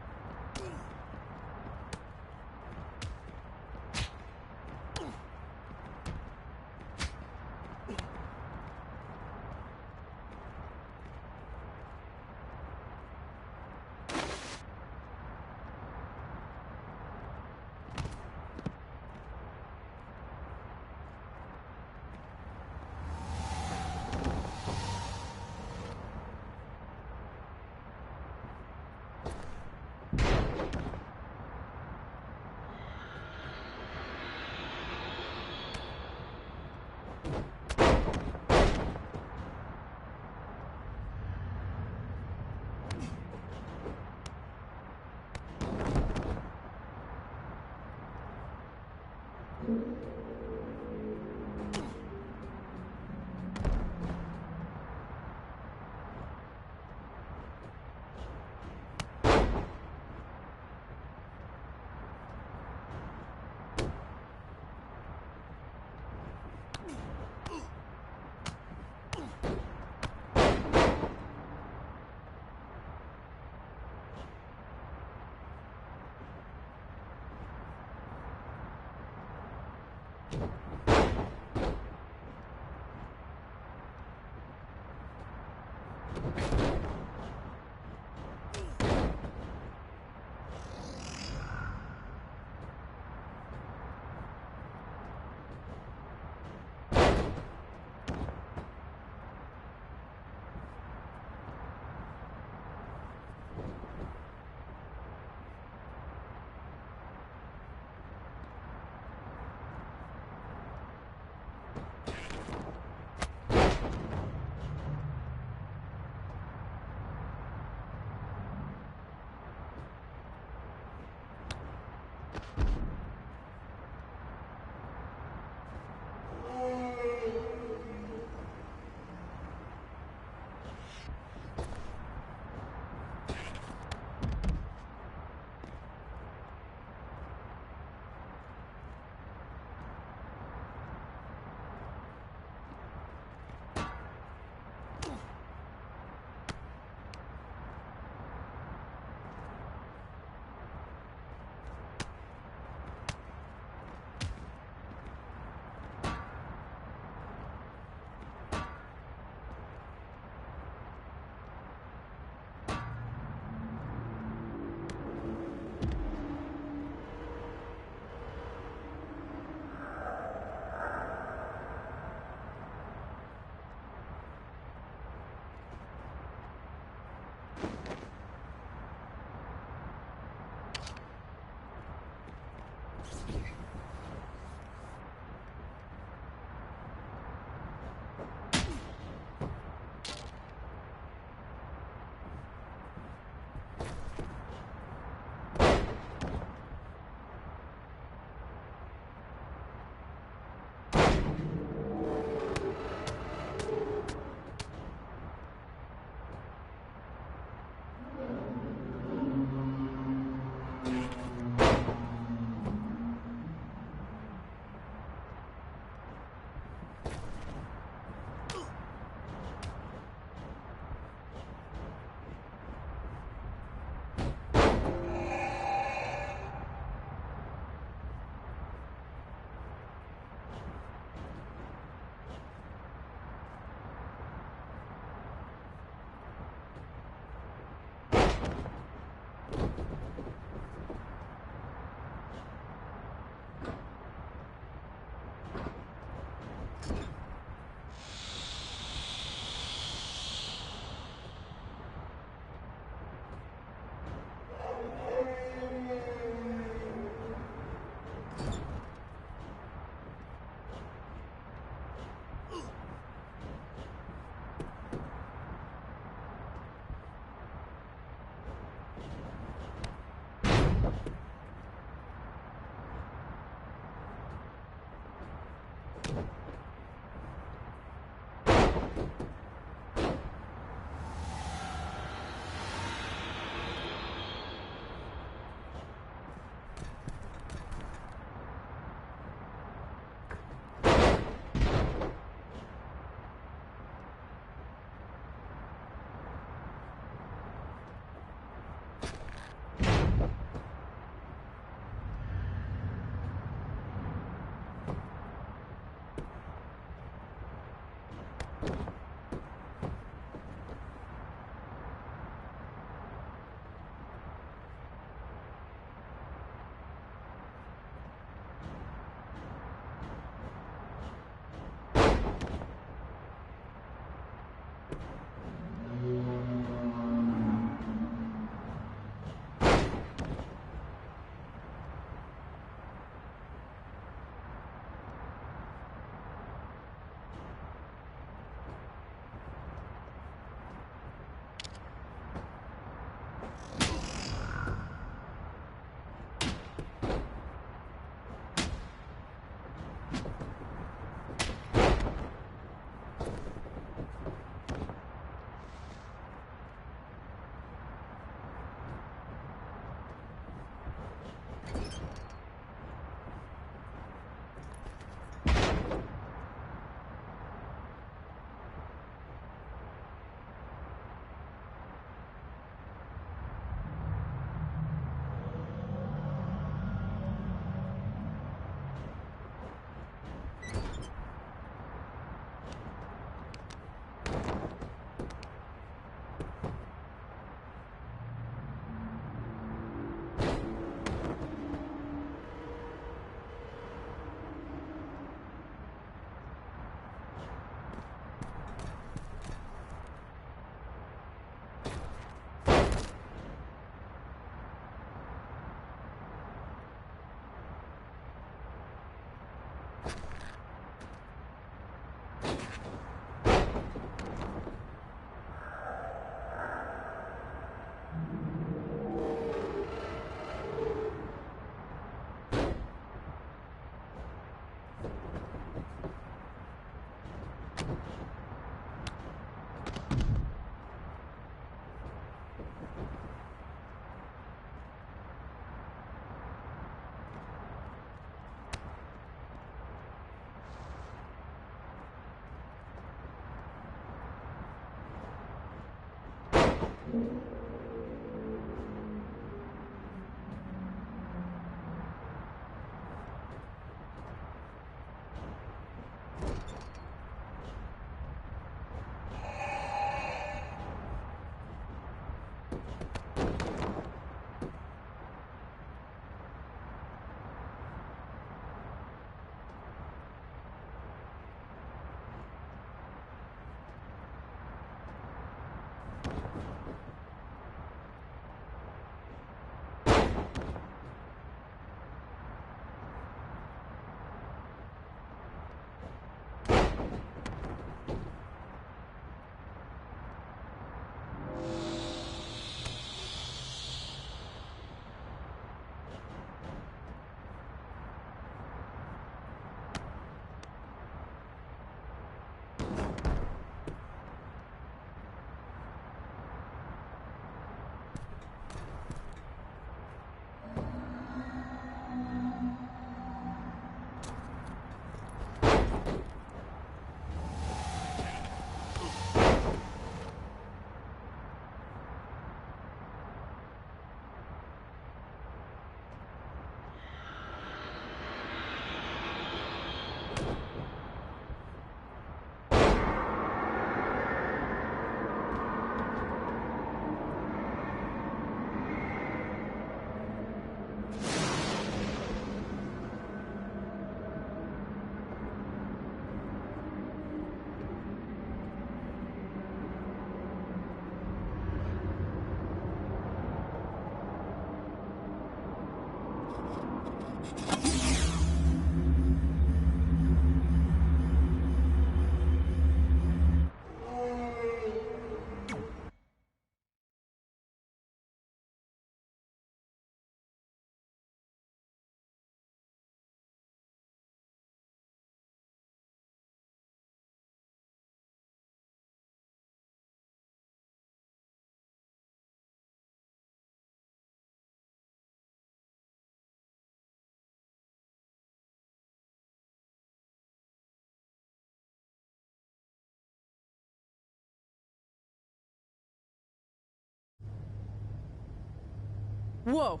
Whoa.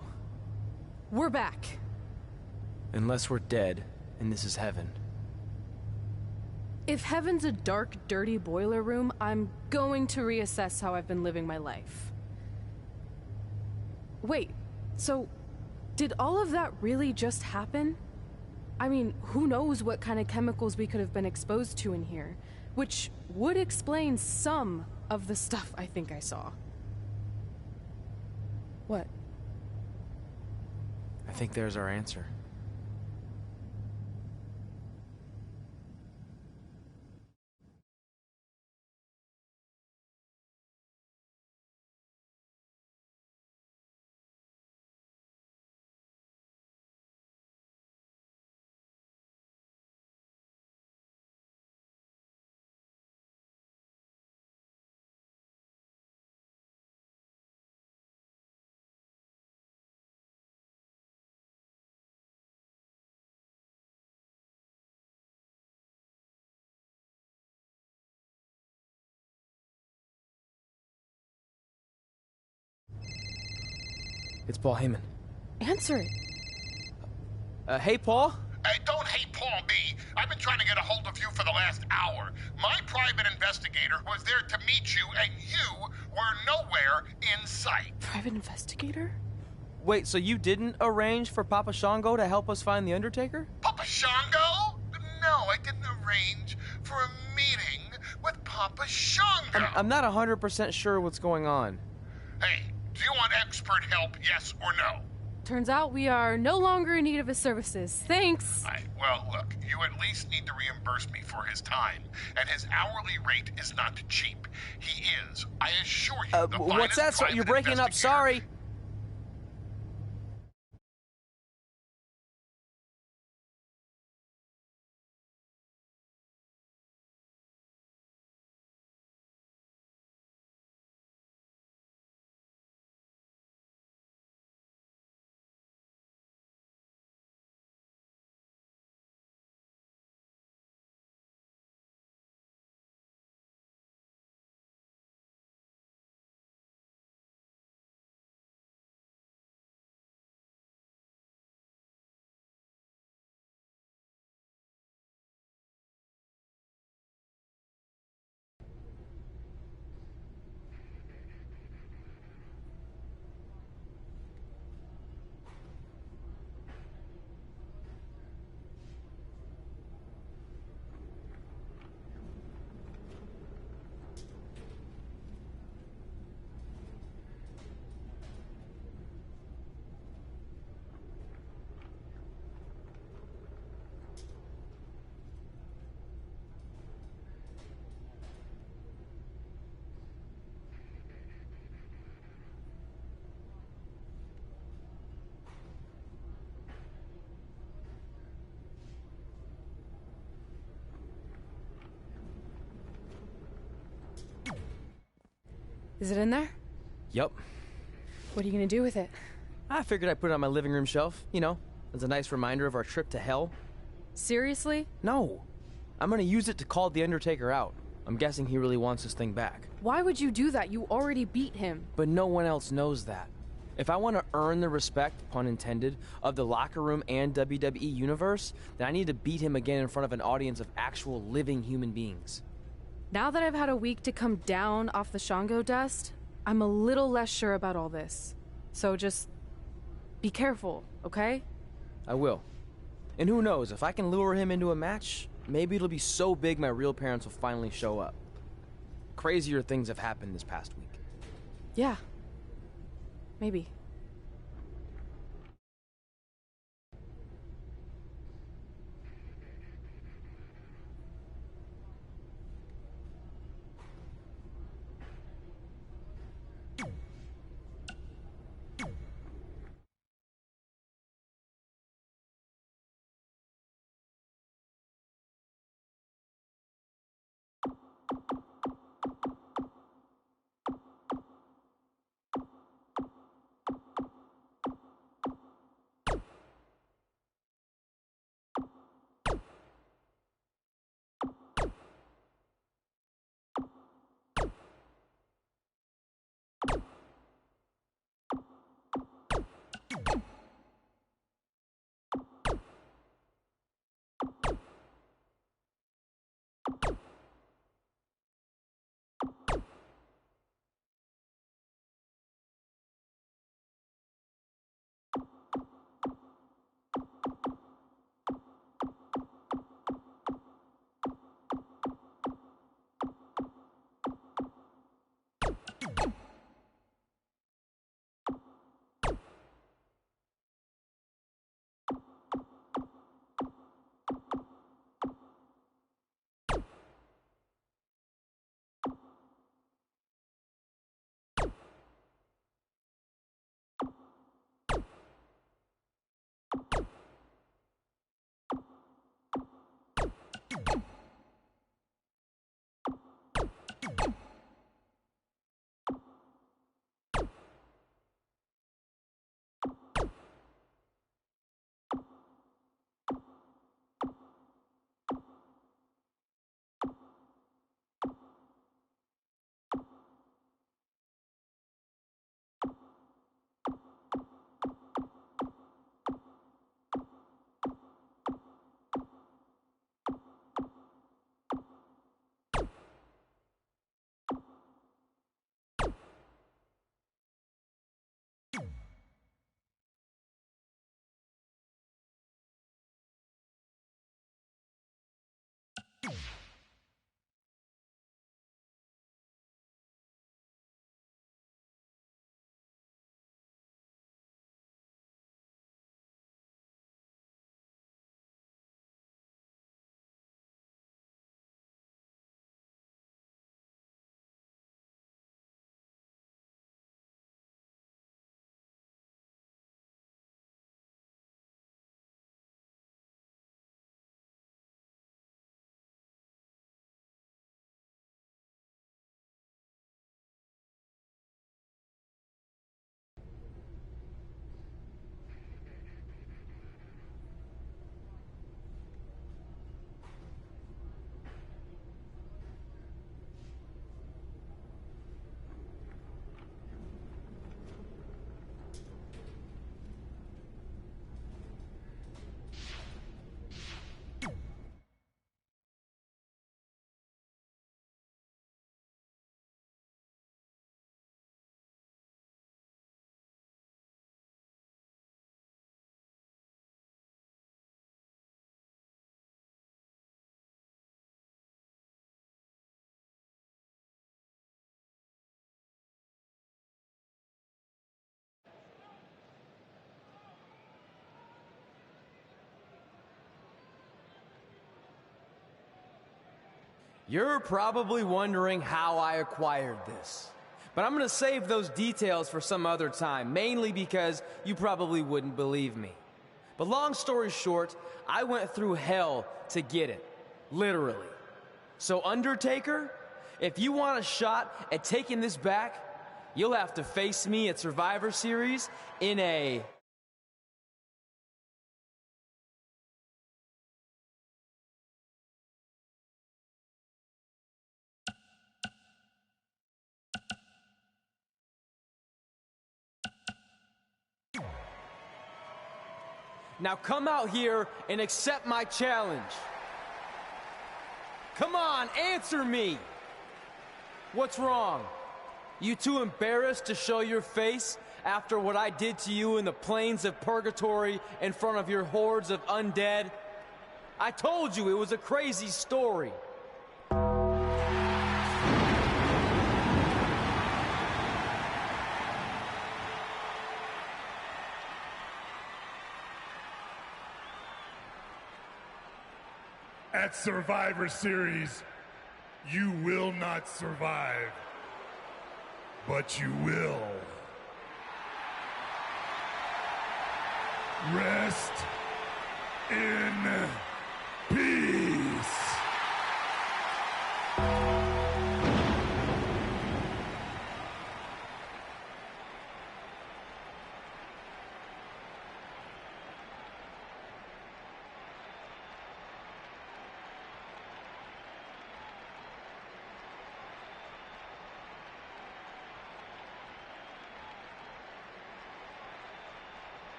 We're back. Unless we're dead, and this is heaven. If heaven's a dark, dirty boiler room, I'm going to reassess how I've been living my life. Wait, so did all of that really just happen? I mean, who knows what kind of chemicals we could have been exposed to in here, which would explain some of the stuff I think I saw. What? I think there's our answer. It's Paul Heyman. Answer it. Hey, Paul? Hey, don't hate Paul B. I've been trying to get a hold of you for the last hour. My private investigator was there to meet you, and you were nowhere in sight. Private investigator? Wait, so you didn't arrange for Papa Shango to help us find The Undertaker? Papa Shango? No, I didn't arrange for a meeting with Papa Shango. I'm not 100% sure what's going on. Hey, do you want expert help, yes or no? Turns out we are no longer in need of his services. Thanks. Well, look, you at least need to reimburse me for his time, and his hourly rate is not cheap. He is, I assure you, the what's that? finest You're breaking up, sorry. Is it in there? Yup. What are you gonna do with it? I figured I'd put it on my living room shelf, you know, as a nice reminder of our trip to hell. Seriously? No. I'm gonna use it to call The Undertaker out. I'm guessing he really wants this thing back. Why would you do that? You already beat him. But no one else knows that. If I want to earn the respect, pun intended, of the locker room and WWE universe, then I need to beat him again in front of an audience of actual living human beings. Now that I've had a week to come down off the Shango dust, I'm a little less sure about all this. So just be careful, okay? I will. And who knows, if I can lure him into a match, maybe it'll be so big my real parents will finally show up. Crazier things have happened this past week. Yeah. Maybe. You're probably wondering how I acquired this. But I'm gonna save those details for some other time, mainly because you probably wouldn't believe me. But long story short, I went through hell to get it. Literally. So Undertaker, if you want a shot at taking this back, You'll have to face me at Survivor Series in a... Now come out here and accept my challenge. Come on, answer me. What's wrong? You too embarrassed to show your face after what I did to you in the plains of purgatory in front of your hordes of undead? I told you it was a crazy story. At Survivor Series, you will not survive, but you will rest in peace.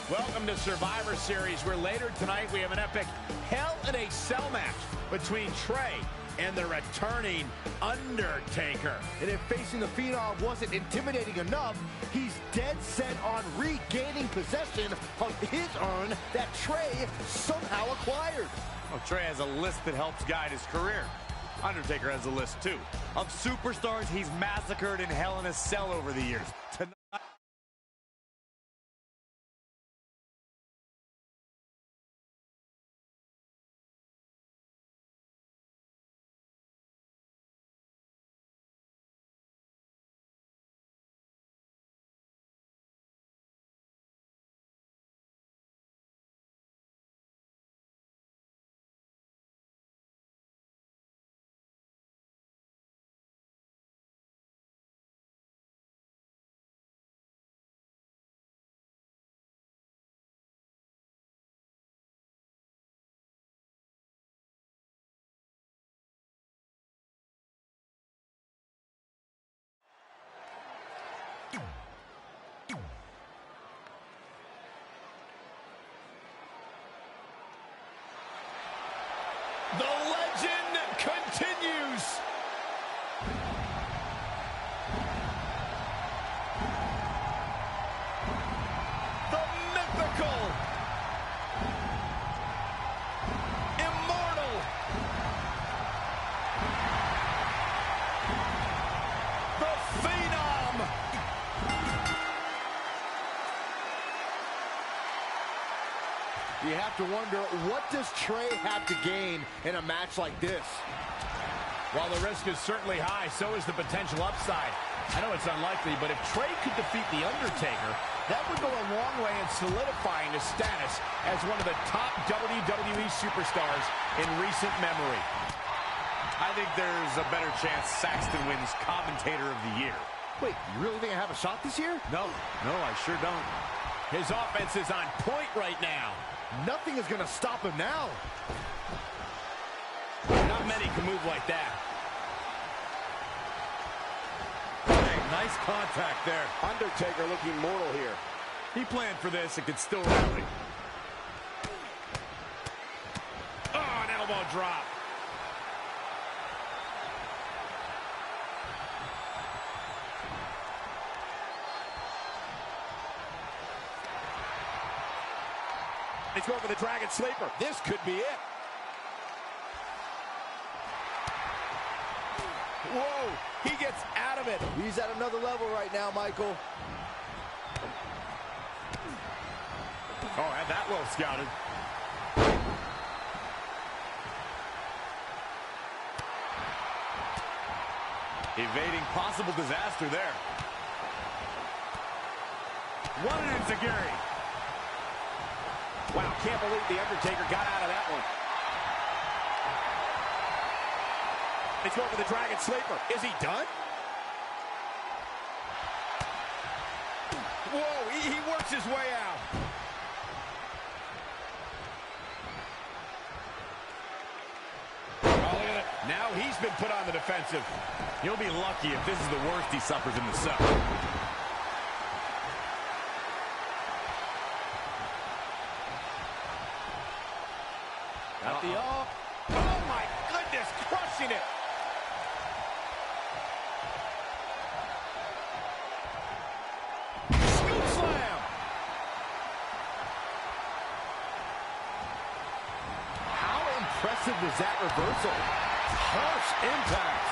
Welcome to Survivor Series, where later tonight we have an epic Hell in a Cell match between Trey and the returning Undertaker. And if facing the Phenom wasn't intimidating enough, he's dead set on regaining possession of his urn that Trey somehow acquired. Well, Trey has a list that helps guide his career. Undertaker has a list, too, of superstars he's massacred in Hell in a Cell over the years. Tonight, the legend continues. The mythical, immortal, the Phenom. You have to wonder, what does Trey have to gain in a match like this? While the risk is certainly high, so is the potential upside. I know it's unlikely, but if Trey could defeat The Undertaker, that would go a long way in solidifying his status as one of the top WWE superstars in recent memory. I think there's a better chance Saxton wins Commentator of the Year. Wait, you really think I have a shot this year? No, I sure don't. His offense is on point right now. Nothing is going to stop him now. Not many can move like that. Hey, nice contact there. Undertaker looking mortal here. He planned for this and could still rally. Oh, an elbow drop. He's going for the Dragon Sleeper. This could be it. Whoa, he gets out of it. He's at another level right now, Michael. Oh, had that well scouted. Evading possible disaster there. What an enziguri. Wow, can't believe The Undertaker got out of that one. He's going for the Dragon Sleeper. Is he done? Whoa, he works his way out. Oh, look at it. Now he's been put on the defensive. He'll be lucky if this is the worst he suffers in the cell. Got the oh my goodness, crushing it. Scoop slam. How impressive was that reversal? Harsh impact.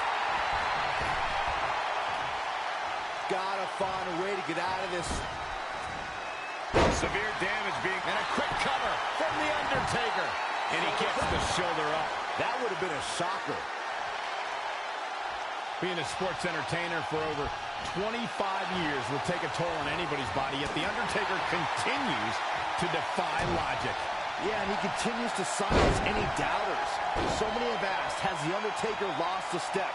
Gotta find a way to get out of this. Severe damage being, and a quick cover from The Undertaker. And he gets the shoulder up. That would have been a shocker. Being a sports entertainer for over 25 years will take a toll on anybody's body, yet The Undertaker continues to defy logic. Yeah, and he continues to silence any doubters. So many have asked, has The Undertaker lost a step?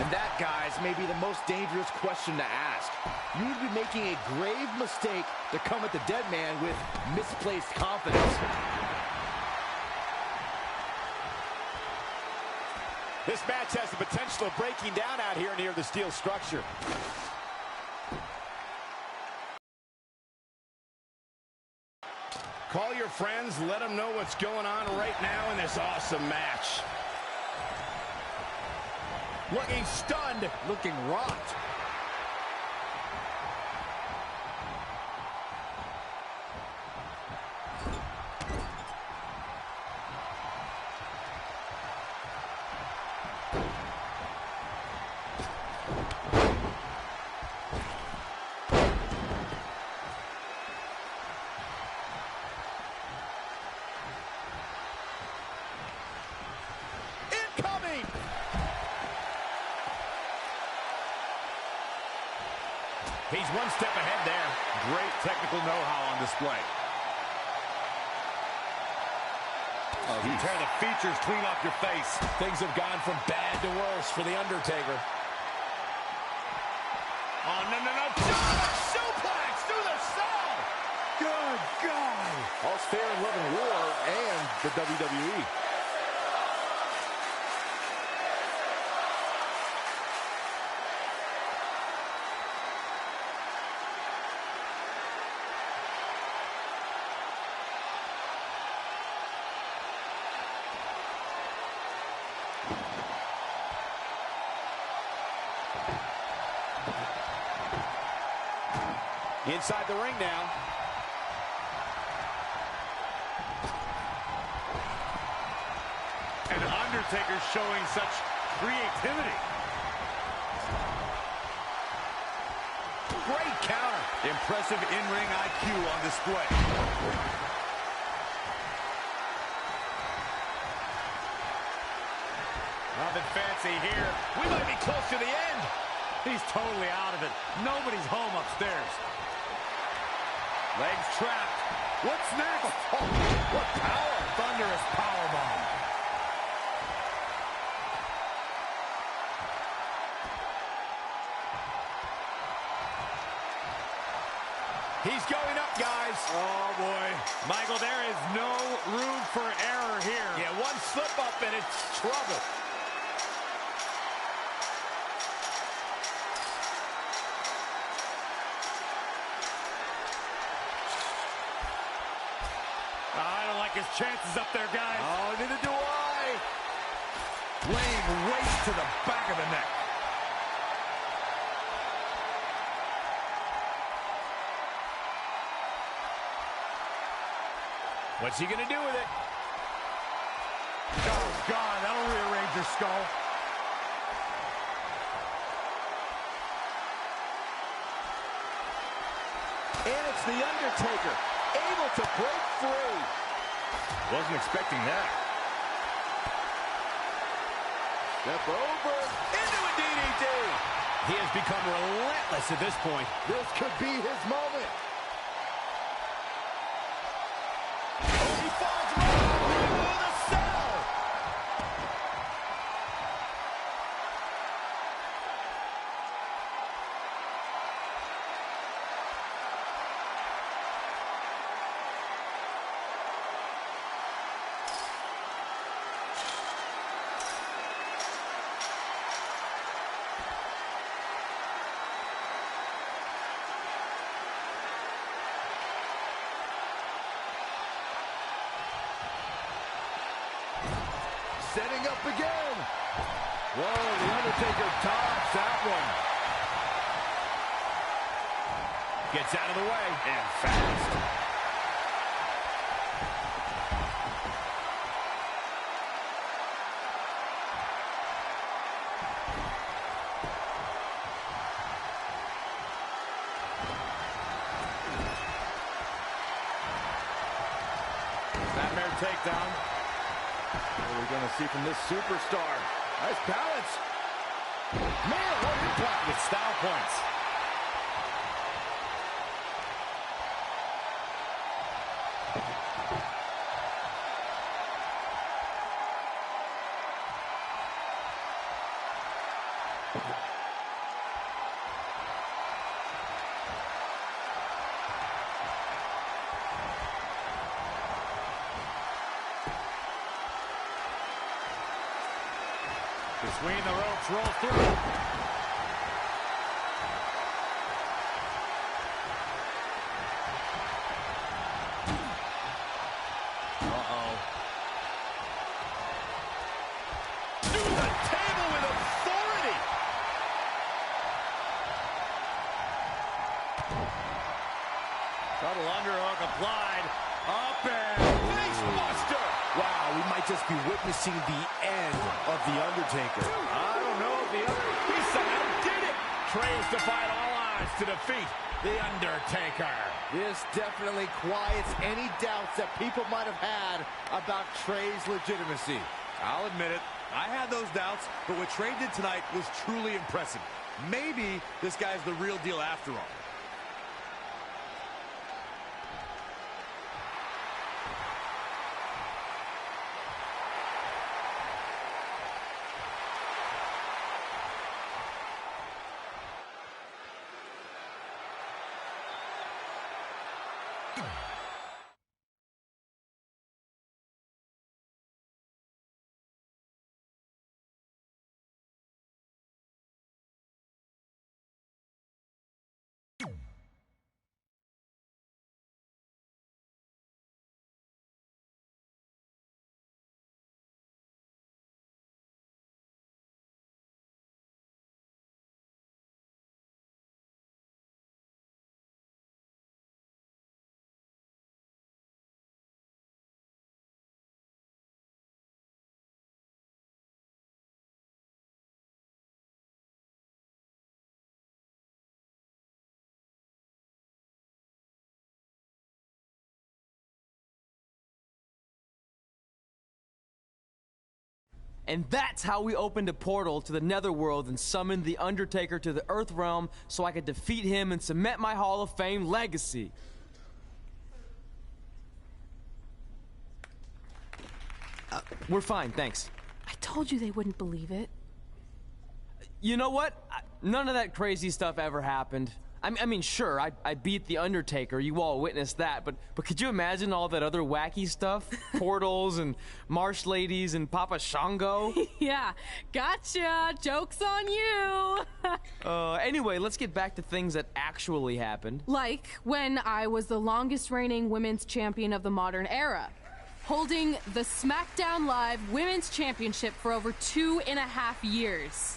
And that, guys, may be the most dangerous question to ask. You would be making a grave mistake to come at the dead man with misplaced confidence. This match has the potential of breaking down out here near the steel structure. Call your friends, let them know what's going on right now in this awesome match. Looking stunned, looking rocked. He's one step ahead there. Great technical know-how on display. Oh, you tear the features clean off your face. Things have gone from bad to worse for The Undertaker. Oh, no. Suplex through the cell. Good God. All's fair in love and war and the WWE. Inside the ring now. And Undertaker showing such creativity. Great counter. Impressive in-ring IQ on display. Nothing fancy here. We might be close to the end. He's totally out of it. Nobody's home upstairs. Legs trapped. What's next? Oh, what power! Thunderous powerbomb. He's going up, guys. Oh, boy. Michael, there is no room for error here. Yeah, one slip up and it's trouble. His chances up there, guys. Oh, neither do I. Laying weight to the back of the neck. What's he going to do with it? Oh, God, that'll rearrange your skull. And it's The Undertaker, able to break free. Wasn't expecting that. Step over, into a DDT. He has become relentless at this point. This could be his moment. Oh, he falls right through the cell. Setting up again. Whoa, The Undertaker tops that one. Gets out of the way, and fast. Nightmare takedown. What are we going to see from this superstar? Nice balance. Man, what impact with style points. Between the ropes, roll through. Uh-oh. To the table with authority. Double underhook applied. Up and face buster. Wow, we might just be witnessing the end of The Undertaker. I don't know if he somehow did it. Trey's defied all odds to defeat The Undertaker. This definitely quiets any doubts that people might have had about Trey's legitimacy. I'll admit it. I had those doubts, but what Trey did tonight was truly impressive. Maybe this guy's the real deal after all. And that's how we opened a portal to the Netherworld and summoned The Undertaker to the Earth Realm so I could defeat him and cement my Hall of Fame legacy. We're fine, thanks. I told you they wouldn't believe it. You know what? None of that crazy stuff ever happened. I mean, sure, I beat The Undertaker. You all witnessed that. But could you imagine all that other wacky stuff? Portals and marsh ladies and Papa Shango? Yeah, gotcha. Joke's on you. Anyway, let's get back to things that actually happened. Like when I was the longest reigning women's champion of the modern era, holding the SmackDown Live Women's Championship for over 2.5 years.